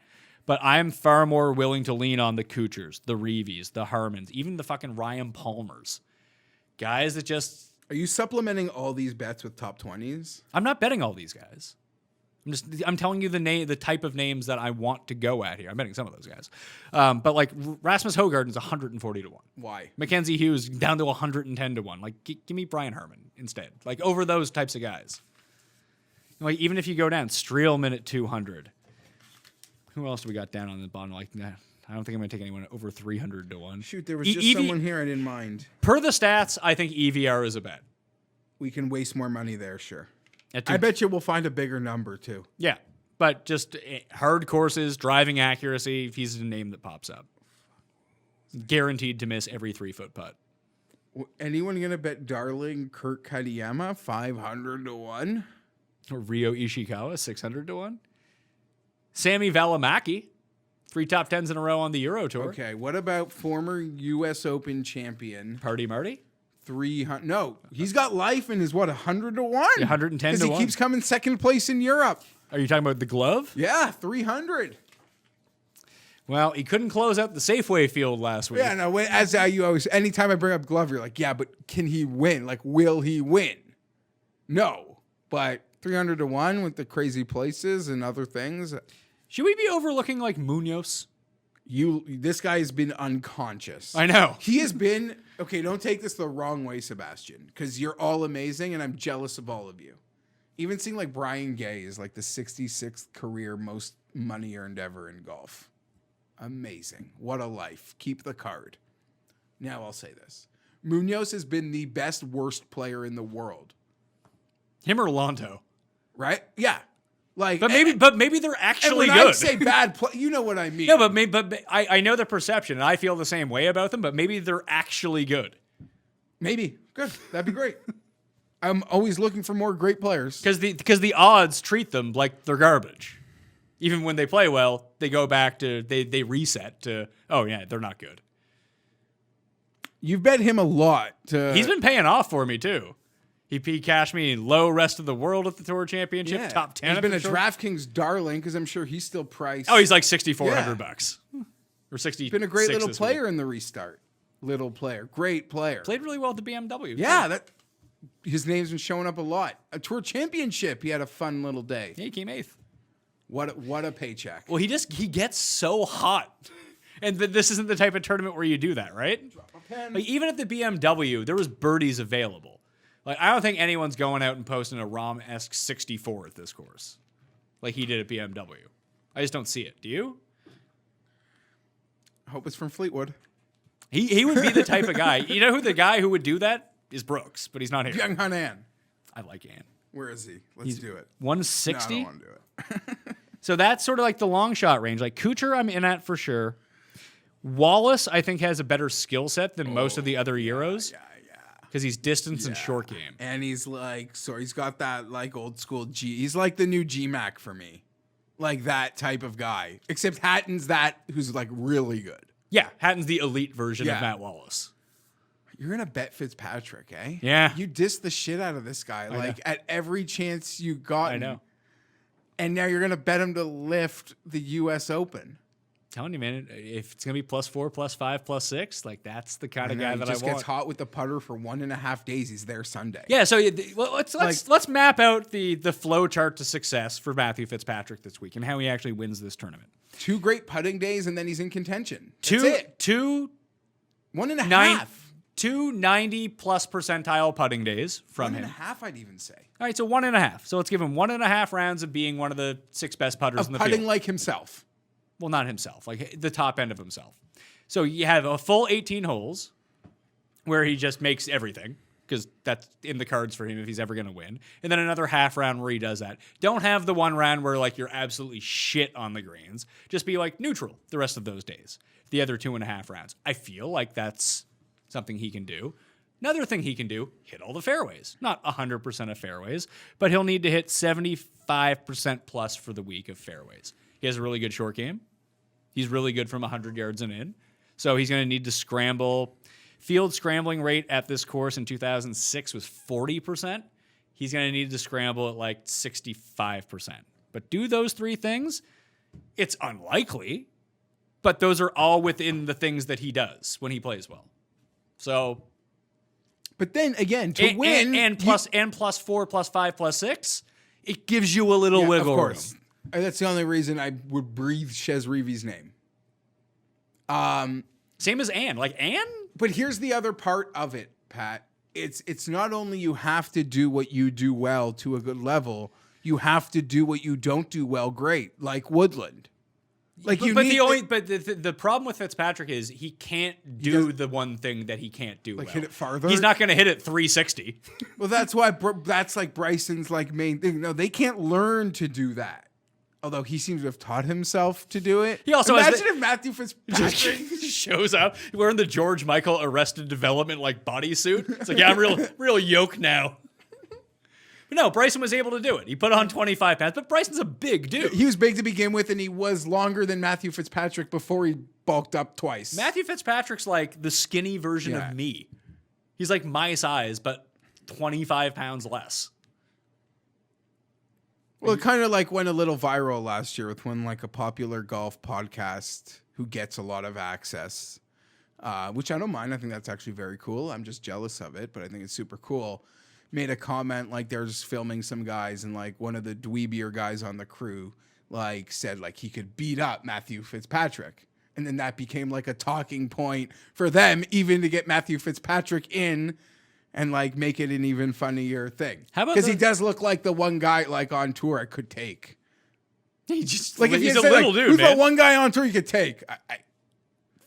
S3: But I'm far more willing to lean on the Kuchers, the Reeves, the Harmons, even the fucking Ryan Palmers. Guys that just...
S4: Are you supplementing all these bets with top 20s?
S3: I'm not betting all these guys. I'm telling you the type of names that I want to go at here. I'm betting some of those guys. But like Rasmus Højgaard's 140 to 1.
S4: Why?
S3: Mackenzie Hughes down to 110 to 1. Like give me Brian Harmon instead. Like over those types of guys. Like even if you go down Streelman at 200. Who else do we got down on the bottom? Like, nah, I don't think I'm going to take anyone over 300 to 1.
S4: Shoot, there was just someone here I didn't mind.
S3: Per the stats, I think EVR is a bet.
S4: We can waste more money there, sure.
S3: At
S4: I bet you we'll find a bigger number, too.
S3: Yeah, but just hard courses, driving accuracy, he's the name that pops up. Guaranteed to miss every 3-foot putt.
S4: Anyone going to bet Darling Kurt Katayama 500 to 1?
S3: Or Ryo Ishikawa 600 to 1? Sammy Valimaki, 3 top 10s in a row on the Euro Tour.
S4: Okay, what about former U.S. Open champion?
S3: Party Marty?
S4: 300. No, he's got life and is what, 100 to 1?
S3: 110 to 1.
S4: Because he keeps coming second place in Europe.
S3: Are you talking about the glove?
S4: Yeah, 300.
S3: Well, he couldn't close out the Safeway field last week.
S4: Yeah, no, as you always, anytime I bring up glove, you're like, yeah, but can he win? Like, will he win? No, but 300 to 1 with the crazy places and other things.
S3: Should we be overlooking like Munoz?
S4: This guy has been unconscious.
S3: I know.
S4: He has been, okay, don't take this the wrong way, Sebastian, because you're all amazing and I'm jealous of all of you. Even seeing like Brian Gay is like the 66th career most money earned ever in golf. Amazing. What a life. Keep the card. Now I'll say this. Munoz has been the best worst player in the world.
S3: Him or Lonto?
S4: Right? Yeah. Like,
S3: But maybe they're actually
S4: and when
S3: good.
S4: I say bad play, you know what I mean.
S3: No, but I know the perception, and I feel the same way about them. But maybe they're actually good.
S4: Maybe. Good. That'd be great. I'm always looking for more great players.
S3: Because the odds treat them like they're garbage. Even when they play well, they go back to they reset to, oh yeah, they're not good.
S4: You've bet him a lot.
S3: He's been paying off for me too. He cashed me low rest of the world at the Tour Championship, top 10.
S4: He's been a
S3: Tour.
S4: DraftKings darling because I'm sure he's still priced.
S3: Oh, he's like $6,400
S4: Yeah.
S3: or 60.
S4: He's been a great little player in the restart. Little player, great player.
S3: Played really well at the BMW.
S4: Yeah, his name's been showing up a lot. A Tour Championship, he had a fun little day.
S3: Yeah, he came 8th.
S4: What a paycheck.
S3: Well, he gets so hot. And this isn't the type of tournament where you do that, right? Like, even at the BMW, there was birdies available. Like, I don't think anyone's going out and posting a Rahm-esque 64 at this course, like he did at BMW. I just don't see it. Do you?
S4: I hope it's from Fleetwood.
S3: He would be the type of guy. You know who the guy who would do that is Brooks, but he's not here.
S4: Young Hanan.
S3: I like Ann.
S4: Where is he? Let's do it.
S3: 160?
S4: No, I don't want to do it.
S3: So that's sort of like the long shot range. Like Kuchar, I'm in at for sure. Wallace, I think, has a better skill set than most of the other Euros.
S4: Yeah.
S3: Because he's distance and short game.
S4: And he's like, he's got that like old school G. He's like the new G-Mac for me. Like that type of guy. Except Hatton's who's like really good.
S3: Yeah, Hatton's the elite version of
S4: Yeah.
S3: Matt Wallace.
S4: You're gonna bet Fitzpatrick, eh?
S3: Yeah.
S4: You dissed the shit out of this guy. Like at every chance you got.
S3: I know.
S4: And now you're gonna bet him to lift the US Open.
S3: Telling you, man, if it's gonna be +4, +5, +6, like that's the kind of guy
S4: He
S3: that
S4: just
S3: I want.
S4: gets hot with the putter for 1.5 days. He's there Sunday.
S3: Yeah, so let's map out the flow chart to success for Matthew Fitzpatrick this week and how he actually wins this tournament.
S4: 2 great putting days, and then he's in contention. That's
S3: Two
S4: it.
S3: 1.5.
S4: 1.5.
S3: 2 90+ percentile putting days from him.
S4: 1.5, I'd even say.
S3: All right, so 1.5. So let's give him 1.5 rounds of being one of the 6 best putters in the
S4: Putting
S3: field.
S4: like himself.
S3: Well, not himself, like the top end of himself. So you have a full 18 holes where he just makes everything. because that's in the cards for him if he's ever going to win. And then another half round where he does that. Don't have the one round where like you're absolutely shit on the greens. Just be like neutral the rest of those days. The other 2.5 rounds. I feel like that's something he can do. Another thing he can do, hit all the fairways. Not 100% of fairways, but he'll need to hit 75% plus for the week of fairways. He has a really good short game. He's really good from 100 yards and in. So he's going to need to scramble. Field scrambling rate at this course in 2006 was 40%. He's going to need to scramble at like 65%. But do those three things, it's unlikely, but those are all within the things that he does when he plays well. So,
S4: but then again, to win
S3: and plus 4, plus 5, plus 6, it gives you a little wiggle room.
S4: That's the only reason I would breathe Chez Reavie's name.
S3: Same as Ann. Like Ann.
S4: But here's the other part of it, Pat. It's not only you have to do what you do well to a good level, you have to do what you don't do well great, like Woodland. Like
S3: the problem with Fitzpatrick is he can't do the one thing that he can't do.
S4: Like
S3: well.
S4: hit it farther.
S3: He's not going to hit it 360.
S4: Well, that's why that's like Bryson's like main thing. No, they can't learn to do that. Although he seems to have taught himself to do it.
S3: He also
S4: imagine if Matthew Fitzpatrick
S3: shows up wearing the George Michael Arrested Development like bodysuit. It's like, yeah, I'm real yoke now. But no, Bryson was able to do it. He put on 25 pounds, but Bryson's a big dude.
S4: He was big to begin with, and he was longer than Matthew Fitzpatrick before he bulked up twice.
S3: Matthew Fitzpatrick's like the skinny version of me. He's like my size, but 25 pounds less.
S4: Well, it kind of like went a little viral last year with one like a popular golf podcast who gets a lot of access, which I don't mind. I think that's actually very cool. I'm just jealous of it, but I think it's super cool. Made a comment like they're just filming some guys, and like one of the dweebier guys on the crew like said like he could beat up Matthew Fitzpatrick. And then that became like a talking point for them even to get Matthew Fitzpatrick in and like make it an even funnier thing.
S3: How about
S4: because he does look like the one guy like on tour I could take.
S3: He just
S4: like if
S3: he's
S4: you
S3: a
S4: say,
S3: little
S4: like,
S3: dude,
S4: who's
S3: man.
S4: the one guy on tour you could take?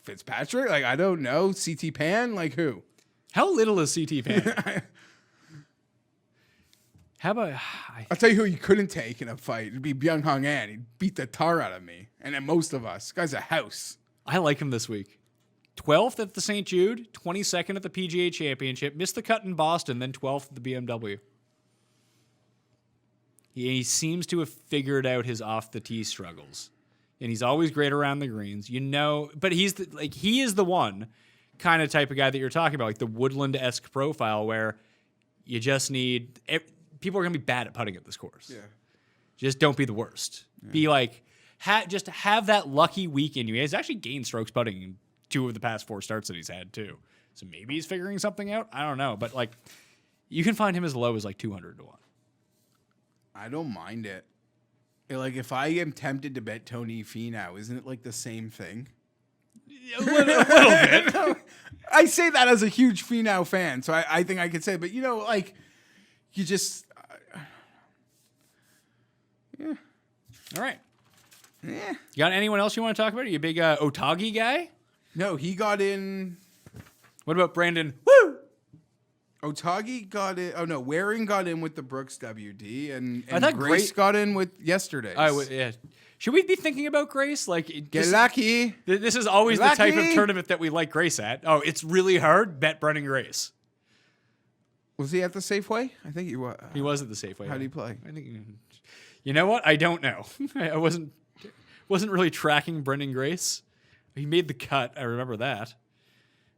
S4: Fitzpatrick? Like I don't know. CT Pan? Like who?
S3: How little is CT Pan? How about
S4: I'll tell you who you couldn't take in a fight. It'd be Byung Hung An. He'd beat the tar out of me, and then most of us. This guy's a house.
S3: I like him this week. 12th at the St. Jude, 22nd at the PGA Championship, missed the cut in Boston, then 12th at the BMW. He seems to have figured out his off the tee struggles, and he's always great around the greens, you know. But he is the one kind of type of guy that you're talking about, like the Woodland-esque profile where you just need. People are going to be bad at putting at this course.
S4: Yeah.
S3: Just don't be the worst. Yeah. Be like, just have that lucky week in you. He's actually gained strokes putting in 2 of the past 4 starts that he's had too. So maybe he's figuring something out. I don't know. But like, you can find him as low as like 200 to 1.
S4: I don't mind it. Like if I am tempted to bet Tony Finau, isn't it like the same thing?
S3: A little bit.
S4: I say that as a huge Finau fan, so I think I could say, but you know, like you just, yeah.
S3: All right.
S4: Yeah.
S3: You got anyone else you want to talk about? Are you a big Otagi guy?
S4: No, he got in.
S3: What about Brandon? Woo!
S4: Otagi got in. Oh no, Waring got in with the Brooks WD, and
S3: I thought
S4: Grace got in with yesterday's.
S3: Yeah. Should we be thinking about Grace? Like,
S4: get lucky.
S3: This is always the type of tournament that we like Grace at. Oh, it's really hard. Bet Brendan Grace.
S4: Was he at the Safeway? I think he was.
S3: He was at the Safeway.
S4: How did he play?
S3: I think. You know what? I don't know. I wasn't really tracking Brendan Grace. He made the cut. I remember that.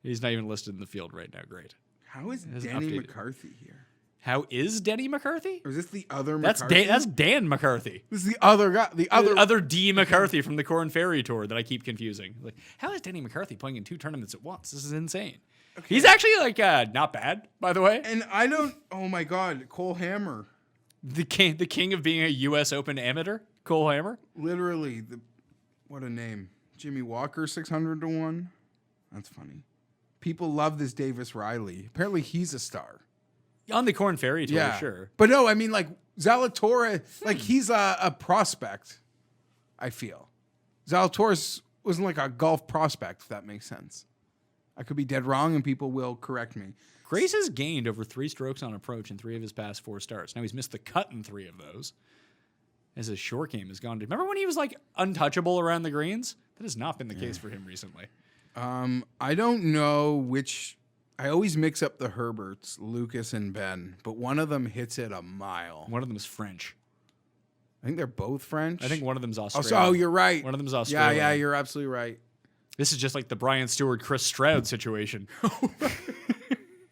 S3: He's not even listed in the field right now. Great.
S4: How is Denny McCarthy here?
S3: How is Denny McCarthy?
S4: Or is this the other McCarthy?
S3: That's Dan McCarthy.
S4: This is the other guy. The
S3: other D McCarthy from the Corn Ferry Tour that I keep confusing. Like, how is Denny McCarthy playing in 2 tournaments at once? This is insane. Okay. He's actually like not bad, by the way.
S4: And I don't. Oh my God, Cole Hammer,
S3: the king of being a U.S. Open amateur. Cole Hammer.
S4: Literally, what a name. Jimmy Walker 600 to 1. That's funny. People love this Davis Riley. Apparently, he's a star.
S3: On the Corn Ferry Tour,
S4: yeah.
S3: Sure.
S4: But no, I mean, like, Zalatoris, like, he's a prospect, I feel. Zalatoris wasn't like a golf prospect, if that makes sense. I could be dead wrong, and people will correct me.
S3: Grace has gained over 3 strokes on approach in 3 of his past 4 starts. Now he's missed the cut in 3 of those, as his short game has gone to. Remember when he was like untouchable around the greens? That has not been the case for him recently.
S4: I don't know which. I always mix up the Herberts, Lucas and Ben, but one of them hits it a mile.
S3: One of them is French.
S4: I think they're both French.
S3: I think one of them's Australian.
S4: Oh, you're right.
S3: One of them's Australian.
S4: Yeah, you're absolutely right.
S3: This is just like the Brian Stewart, Chris Stroud situation.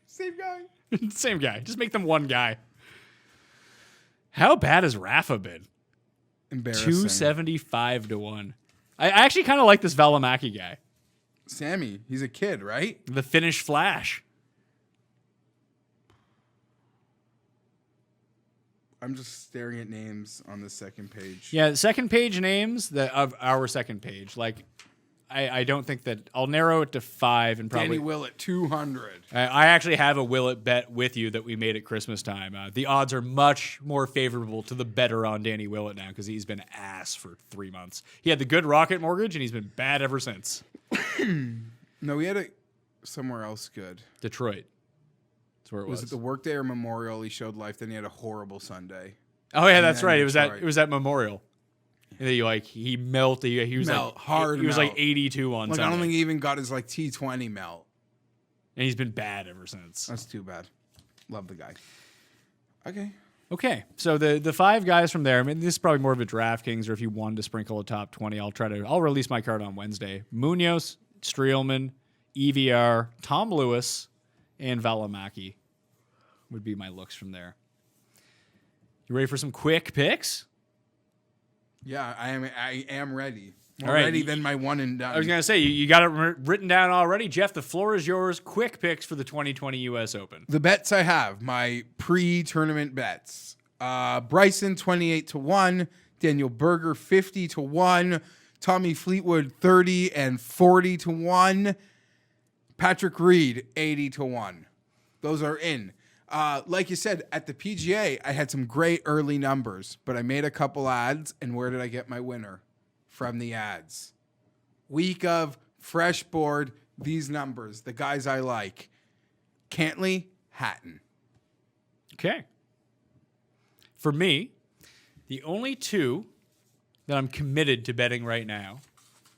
S4: Same guy.
S3: Same guy. Just make them one guy. How bad has Rafa been?
S4: Embarrassing.
S3: 275 to 1. I actually kind of like this Valimaki guy.
S4: Sammy, he's a kid, right?
S3: The Finnish Flash.
S4: I'm just staring at names on the second page.
S3: Yeah, second page names of our second page. Like, I don't think that I'll narrow it to 5 and probably.
S4: Danny Willett, 200.
S3: I actually have a Willett bet with you that we made at Christmas time. The odds are much more favorable to the better on Danny Willett now because he's been ass for 3 months. He had the good Rocket mortgage and he's been bad ever since.
S4: No, he had it somewhere else good.
S3: Detroit. That's where it was.
S4: Was it the Workday or Memorial? He showed life. Then he had a horrible Sunday.
S3: Oh yeah,
S4: And
S3: that's
S4: then
S3: right.
S4: Detroit.
S3: It was at Memorial. And then he melted. He was
S4: Melt,
S3: like
S4: hard
S3: He was like
S4: melt.
S3: 82 on
S4: Like,
S3: Sunday.
S4: I don't think he even got his like T20 melt.
S3: And he's been bad ever since.
S4: That's too bad. Love the guy. Okay.
S3: Okay, so the 5 guys from there. I mean, this is probably more of a DraftKings, or if you wanted to sprinkle a top 20, I'll release my card on Wednesday. Munoz, Streelman, EVR, Tom Lewis, and Valimaki would be my looks from there. You ready for some quick picks?
S4: Yeah, I am ready. More
S3: All right.
S4: ready than my one and done.
S3: I was going to say, you got it written down already. Jeff, the floor is yours. Quick picks for the 2020 U.S. Open.
S4: The bets I have, my pre-tournament bets. Bryson 28 to 1, Daniel Berger 50 to 1, Tommy Fleetwood 30 and 40 to 1, Patrick Reed 80 to 1. Those are in. Like you said, at the PGA, I had some great early numbers, but I made a couple ads, and where did I get my winner? From the ads. Week of fresh board, these numbers, the guys I like. Cantley, Hatton.
S3: Okay. For me, the only 2 that I'm committed to betting right now.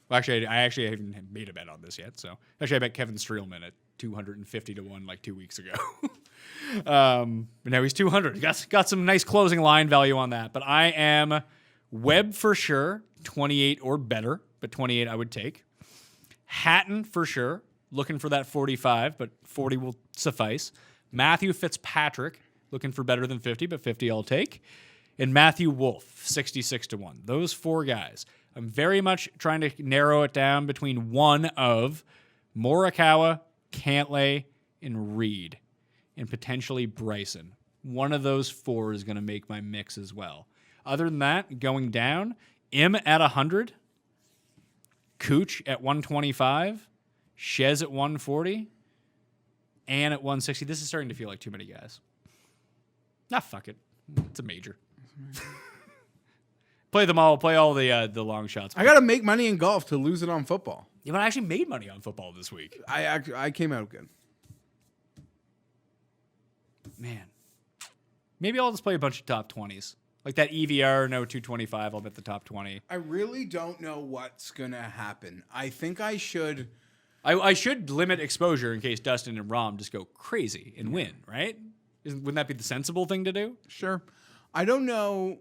S3: Well, actually, I haven't made a bet on this yet. So actually, I bet Kevin Streelman at 250 to 1 like 2 weeks ago. But now he's 200. Got some nice closing line value on that. But I am Webb for sure, 28 or better, but 28 I would take. Hatton for sure, looking for that 45, but 40 will suffice. Matthew Fitzpatrick, looking for better than 50, but 50 I'll take. And Matthew Wolff, 66 to 1. Those 4 guys. I'm very much trying to narrow it down between one of Morikawa, Cantlay, and Reed, and potentially Bryson. One of those 4 is going to make my mix as well. Other than that, going down, Im at 100, Cooch at 125, Shez at 140, and at 160. This is starting to feel like too many guys. Fuck it. It's a major. Play them all. Play all the long shots.
S4: I got to make money in golf to lose it on football.
S3: Yeah, but I actually made money on football this week.
S4: I came out good.
S3: Man. Maybe I'll just play a bunch of top 20s. Like that EVR, no 225, I'll bet the top 20.
S4: I really don't know what's going to happen. I think I should.
S3: I should limit exposure in case Dustin and Rom just go crazy and win, right? Wouldn't that be the sensible thing to do?
S4: Sure. I don't know.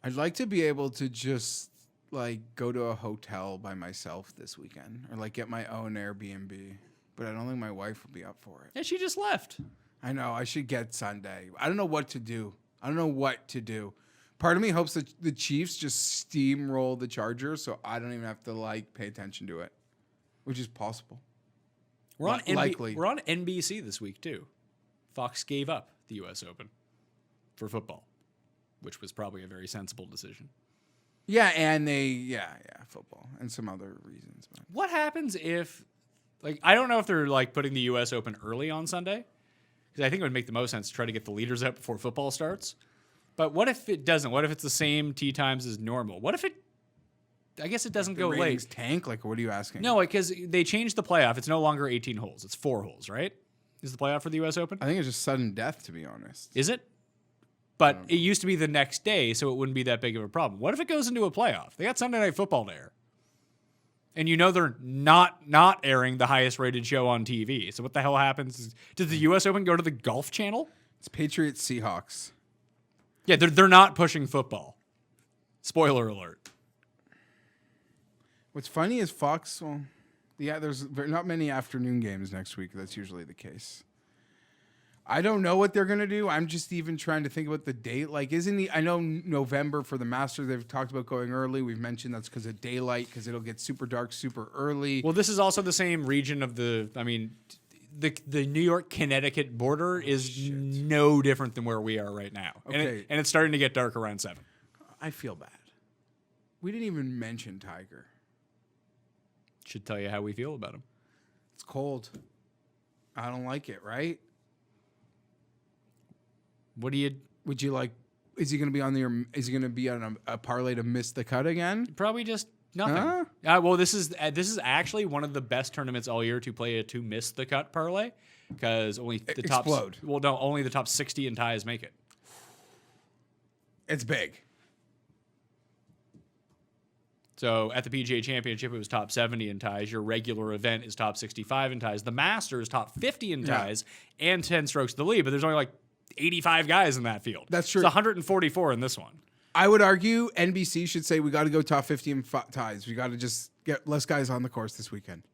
S4: I'd like to be able to just like go to a hotel by myself this weekend or like get my own Airbnb, but I don't think my wife will be up for it.
S3: Yeah, she just left.
S4: I know. I should get Sunday. I don't know what to do. Part of me hopes that the Chiefs just steamroll the Chargers so I don't even have to like pay attention to it, which is possible.
S3: We're on
S4: Likely.
S3: We're on NBC this week too. Fox gave up the U.S. Open for football, which was probably a very sensible decision.
S4: Yeah, and football and some other reasons. But.
S3: What happens if, like, I don't know if they're like putting the U.S. Open early on Sunday, because I think it would make the most sense to try to get the leaders out before football starts. But what if it doesn't? What if it's the same tee times as normal? What if it I guess it doesn't
S4: The
S3: go
S4: ratings
S3: late.
S4: tank? Like, what are you asking?
S3: No, because they changed the playoff. It's no longer 18 holes. It's 4 holes, right? Is the playoff for the U.S. Open?
S4: I think it's just sudden death, to be honest.
S3: Is it? But it used to be the next day, so it wouldn't be that big of a problem. What if it goes into a playoff? They got Sunday Night Football to air. And you know they're not airing the highest rated show on TV. So what the hell happens? Does the U.S. Open go to the Golf Channel?
S4: It's Patriots Seahawks.
S3: Yeah, they're not pushing football. Spoiler alert.
S4: What's funny is Fox. Well, yeah, there's not many afternoon games next week. That's usually the case. I don't know what they're going to do. I'm just even trying to think about the date. Like, I know November for the Masters, they've talked about going early. We've mentioned that's because of daylight, because it'll get super dark super early.
S3: Well, this is also the same region of the New York Connecticut border is no different than where we are right now.
S4: Okay.
S3: And it's starting to get dark around 7.
S4: I feel bad. We didn't even mention Tiger.
S3: Should tell you how we feel about him.
S4: It's cold. I don't like it, right?
S3: What do you...
S4: Would you like... Is he going to be on a parlay to miss the cut again?
S3: Probably just nothing.
S4: Huh?
S3: Well, this is actually one of the best tournaments all year to play a to miss the cut parlay, because only the top
S4: Explode.
S3: Well, no, only the top 60 in ties make it.
S4: It's big.
S3: So at the PGA Championship, it was top 70 in ties. Your regular event is top 65 in ties. The Masters top 50 in ties and 10 strokes to the lead, but there's only like 85 guys in that field.
S4: That's true.
S3: It's 144 in this one.
S4: I would argue NBC should say we got to go top 50 in ties. We got to just get less guys on the course this weekend.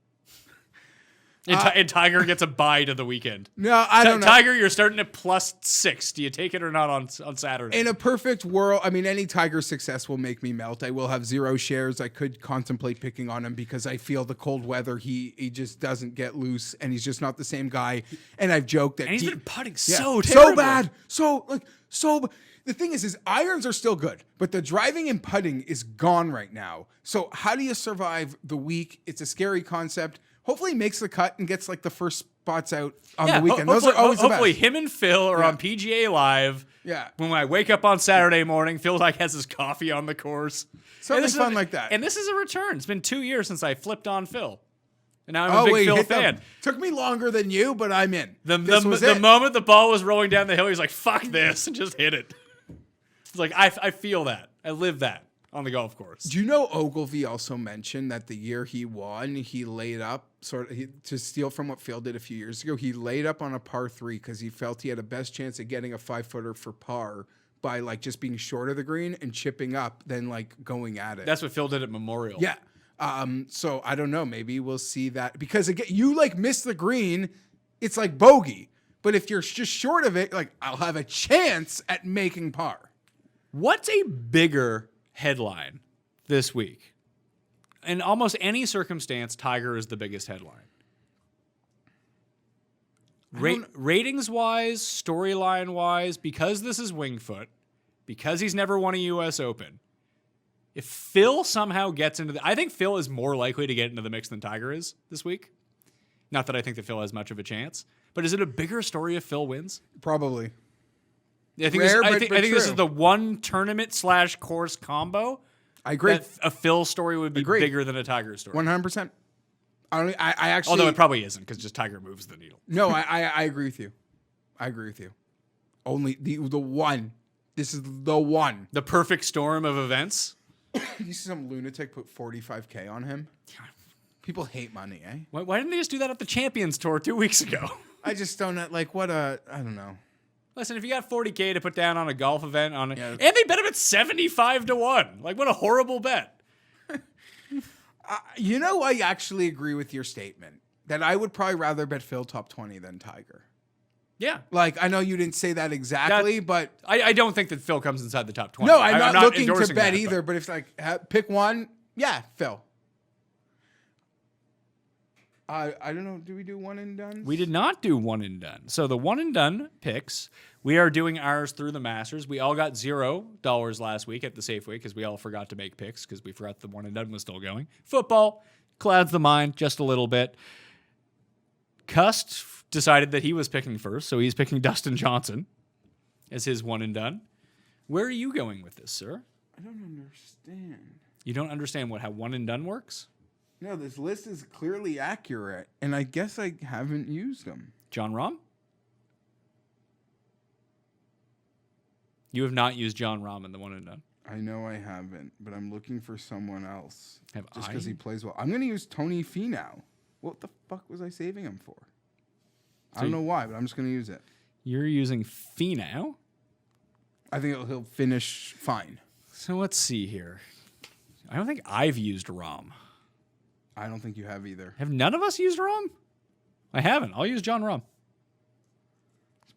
S3: And Tiger gets a bye to the weekend.
S4: No, I don't know.
S3: Tiger, you're starting at +6. Do you take it or not on Saturday?
S4: In a perfect world, I mean, any Tiger success will make me melt. I will have 0 shares. I could contemplate picking on him because I feel the cold weather, he just doesn't get loose, and he's just not the same guy. And I've joked that
S3: and he's been putting
S4: yeah,
S3: so terrible.
S4: So bad. So the thing is his irons are still good, but the driving and putting is gone right now. So how do you survive the week? It's a scary concept. Hopefully he makes the cut and gets like the first spots out on the weekend. Those are always the best.
S3: Hopefully him and Phil are on PGA Live.
S4: Yeah.
S3: When I wake up on Saturday morning, Phil like has his coffee on the course.
S4: Something fun like that.
S3: And this is a return. It's been 2 years since I flipped on Phil. And now I'm a big Phil fan.
S4: Took me longer than you, but I'm in.
S3: The moment the ball was rolling down the hill, he's like, fuck this, and just hit it. It's like, I feel that. I live that on the golf course.
S4: Do you know Ogilvy also mentioned that the year he won, he laid up, to steal from what Phil did a few years ago, he laid up on a par 3 because he felt he had a best chance of getting a 5-footer for par by like just being short of the green and chipping up than like going at it.
S3: That's what Phil did at Memorial.
S4: Yeah. So I don't know. Maybe we'll see that because again, you like miss the green, it's like bogey. But if you're just short of it, like I'll have a chance at making par.
S3: What's a bigger headline this week? In almost any circumstance, Tiger is the biggest headline. Ratings-wise, storyline-wise, because this is Wingfoot, because he's never won a U.S. Open, if Phil somehow gets into I think Phil is more likely to get into the mix than Tiger is this week. Not that I think that Phil has much of a chance, but is it a bigger story if Phil wins?
S4: Probably.
S3: I think this is the one tournament/course combo.
S4: I agree.
S3: That a Phil story would be bigger than a Tiger story.
S4: 100%. I actually.
S3: Although it probably isn't because just Tiger moves the needle.
S4: No, I agree with you. I agree with you. Only the one. This is the one.
S3: The perfect storm of events.
S4: You see some lunatic put $45K on him. People hate money, eh?
S3: Why didn't they just do that at the Champions Tour 2 weeks ago?
S4: I just don't like I don't know.
S3: Listen, if you got $40K to put down on a golf event and they bet him at 75-1. Like, what a horrible bet.
S4: I actually agree with your statement that I would probably rather bet Phil top 20 than Tiger.
S3: Yeah.
S4: Like, I know you didn't say that exactly, but
S3: I don't think that Phil comes inside the top 20.
S4: No, I'm not looking to
S3: endorsing
S4: bet
S3: that,
S4: either, but if pick one, yeah, Phil. I don't know. Do we do one and done?
S3: We did not do one and done. So the one and done picks, we are doing ours through the Masters. We all got $0 last week at the Safeway because we all forgot to make picks because we forgot the one and done was still going. Football clouds the mind just a little bit. Cust decided that he was picking first, so he's picking Dustin Johnson as his one and done. Where are you going with this, sir?
S4: I don't understand.
S3: You don't understand how one and done works?
S4: No, this list is clearly accurate, and I guess I haven't used them.
S3: John Rahm? You have not used John Rahm in the one and done.
S4: I know I haven't, but I'm looking for someone else.
S3: Have
S4: just
S3: I?
S4: because he plays well. I'm going to use Tony Finau. What the fuck was I saving him for? I don't know why, but I'm just going to use it.
S3: You're using Finau?
S4: I think he'll finish fine.
S3: So let's see here. I don't think I've used Rahm.
S4: I don't think you have either.
S3: Have none of us used Rahm? I haven't. I'll use John Rahm.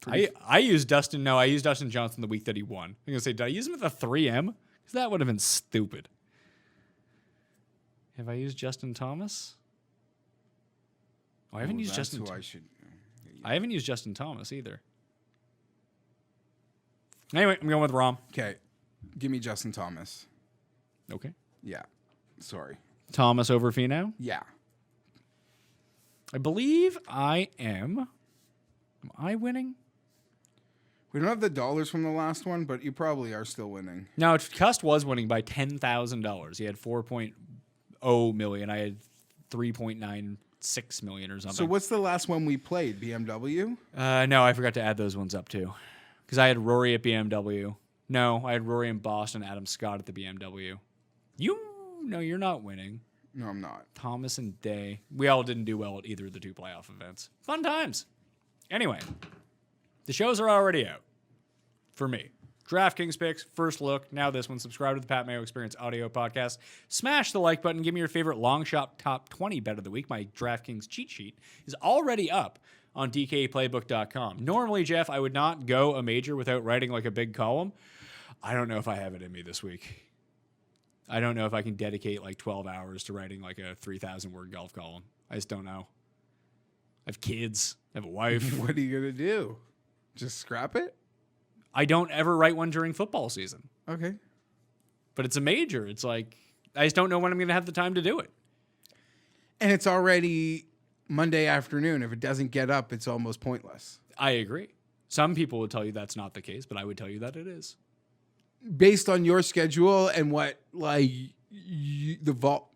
S3: I used Dustin. No, I used Dustin Johnson the week that he won. I'm going to say, did I use him at the 3M? Because that would have been stupid. Have I used Justin Thomas? Oh, I haven't used
S4: That's
S3: Justin.
S4: who I should.
S3: I haven't used Justin Thomas either. Anyway, I'm going with Rahm.
S4: Okay, give me Justin Thomas.
S3: Okay.
S4: Yeah, sorry.
S3: Thomas over Finau.
S4: Yeah,
S3: I believe I am. Am I winning?
S4: we don't have the dollars from the last one, but you probably are still winning.
S3: No, Cust was winning by $10,000. He had 4.0 million. I had 3.96 million or something.
S4: So what's the last one we played? BMW?
S3: No, I forgot to add those ones up too. Because I had Rory at BMW. No, I had Rory in Boston, Adam Scott at the BMW. No, you're not winning.
S4: No, I'm not.
S3: Thomas and Day. We all didn't do well at either of the two playoff events. Fun times. Anyway, the shows are already out. For me. DraftKings picks, first look, now this one. Subscribe to the Pat Mayo Experience audio podcast. Smash the like button. Give me your favorite long shot top 20 bet of the week. My DraftKings cheat sheet is already up on DKPlaybook.com. Normally, Jeff, I would not go a major without writing like a big column. I don't know if I have it in me this week. I don't know if I can dedicate like 12 hours to writing like a 3,000-word golf column. I just don't know. I have kids. I have a wife.
S4: What are you gonna do? Just scrap it?
S3: I don't ever write one during football season.
S4: Okay.
S3: But it's a major. It's like, I just don't know when I'm going to have the time to do it.
S4: And it's already Monday afternoon. If it doesn't get up, it's almost pointless.
S3: I agree. Some people would tell you that's not the case, but I would tell you that it is.
S4: Based on your schedule and what, like, the vault,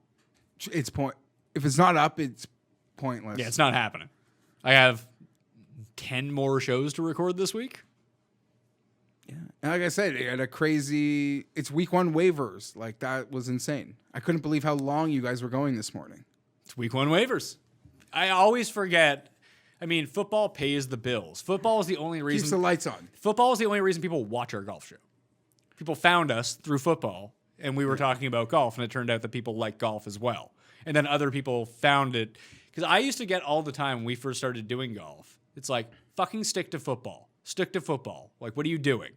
S4: it's point. If it's not up, it's pointless.
S3: Yeah, it's not happening. I have 10 more shows to record this week.
S4: Yeah. And like I said, it had a crazy, it's week one waivers. Like, that was insane. I couldn't believe how long you guys were going this morning.
S3: It's week one waivers. I always forget. I mean, football pays the bills. Football is the only reason.
S4: Keeps the lights on.
S3: Football is the only reason people watch our golf show. People found us through football, and we were talking about golf, and it turned out that people like golf as well. And then other people found it. Because I used to get all the time when we first started doing golf. It's like, fucking stick to football. Stick to football. Like, what are you doing?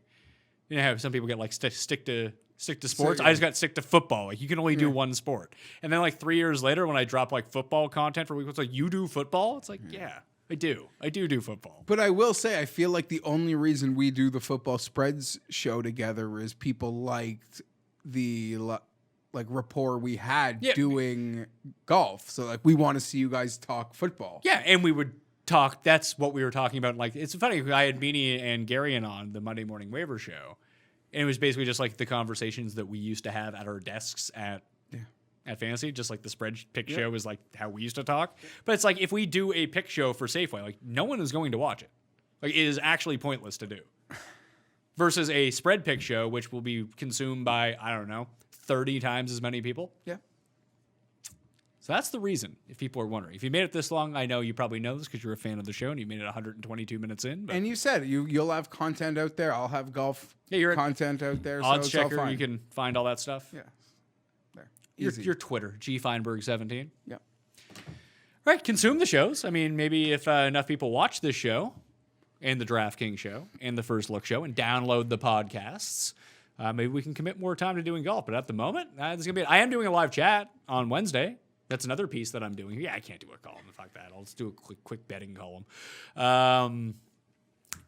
S3: You know how some people get like stick to sports? I just got stick to football. Like, you can only do one sport. And then like 3 years later, when I drop like football content for weeks, it's like, you do football? It's like, yeah, I do. I do football.
S4: But I will say, I feel like the only reason we do the football spreads show together is people liked the like rapport we had doing golf. So like, we want to see you guys talk football.
S3: Yeah, and we would talk. That's what we were talking about. Like, it's funny. I had Beanie and Garion on the Monday Morning Waiver Show, and it was basically just like the conversations that we used to have at our desks at Fantasy. Just like the spread pick show is like how we used to talk. But it's like, if we do a pick show for Safeway, like, no one is going to watch it. Like, it is actually pointless to do. Versus a spread pick show, which will be consumed by, I don't know, 30 times as many people.
S4: Yeah.
S3: So that's the reason, if people are wondering. If you made it this long, I know you probably know this because you're a fan of the show and you made it 122 minutes in. But
S4: And you said you'll have content out there. I'll have golf content out there.
S3: Odds
S4: so it's all
S3: checker,
S4: fine.
S3: you can find all that stuff.
S4: Yeah. There.
S3: Your Twitter, GFienberg17.
S4: Yeah.
S3: Right, consume the shows. I mean, maybe if enough people watch this show and the DraftKings show and the First Look show and download the podcasts, maybe we can commit more time to doing golf. But at the moment, there's gonna be. I am doing a live chat on Wednesday. That's another piece that I'm doing. Yeah, I can't do a column. Fuck that. I'll just do a quick betting column.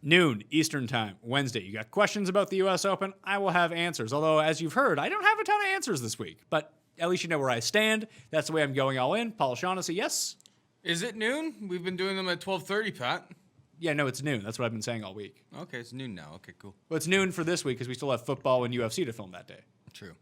S3: Noon Eastern time, Wednesday. You got questions about the U.S. Open? I will have answers. Although, as you've heard, I don't have a ton of answers this week. But at least you know where I stand. That's the way I'm going all in. Paul Shaughnessy, yes?
S5: Is it noon? We've been doing them at 12:30, Pat.
S3: Yeah, no, it's noon. That's what I've been saying all week.
S5: Okay, it's noon now. Okay, cool.
S3: Well, it's noon for this week because we still have football and UFC to film that day.
S5: True.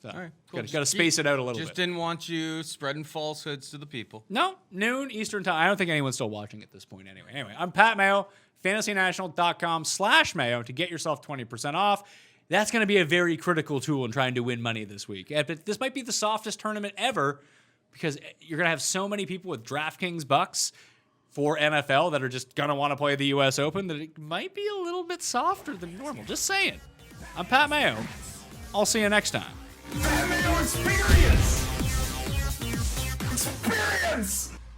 S3: So
S5: All right, cool.
S3: got to space it out a little
S5: Just
S3: bit.
S5: didn't want you spreading falsehoods to the people.
S3: No, noon Eastern time. I don't think anyone's still watching at this point anyway. Anyway, I'm Pat Mayo, fantasynational.com/Mayo to get yourself 20% off. That's going to be a very critical tool in trying to win money this week. But this might be the softest tournament ever because you're going to have so many people with DraftKings bucks for NFL that are just going to want to play the U.S. Open that it might be a little bit softer than normal. Just saying. I'm Pat Mayo. I'll see you next time.
S2: Pat Mayo Experience! Experience!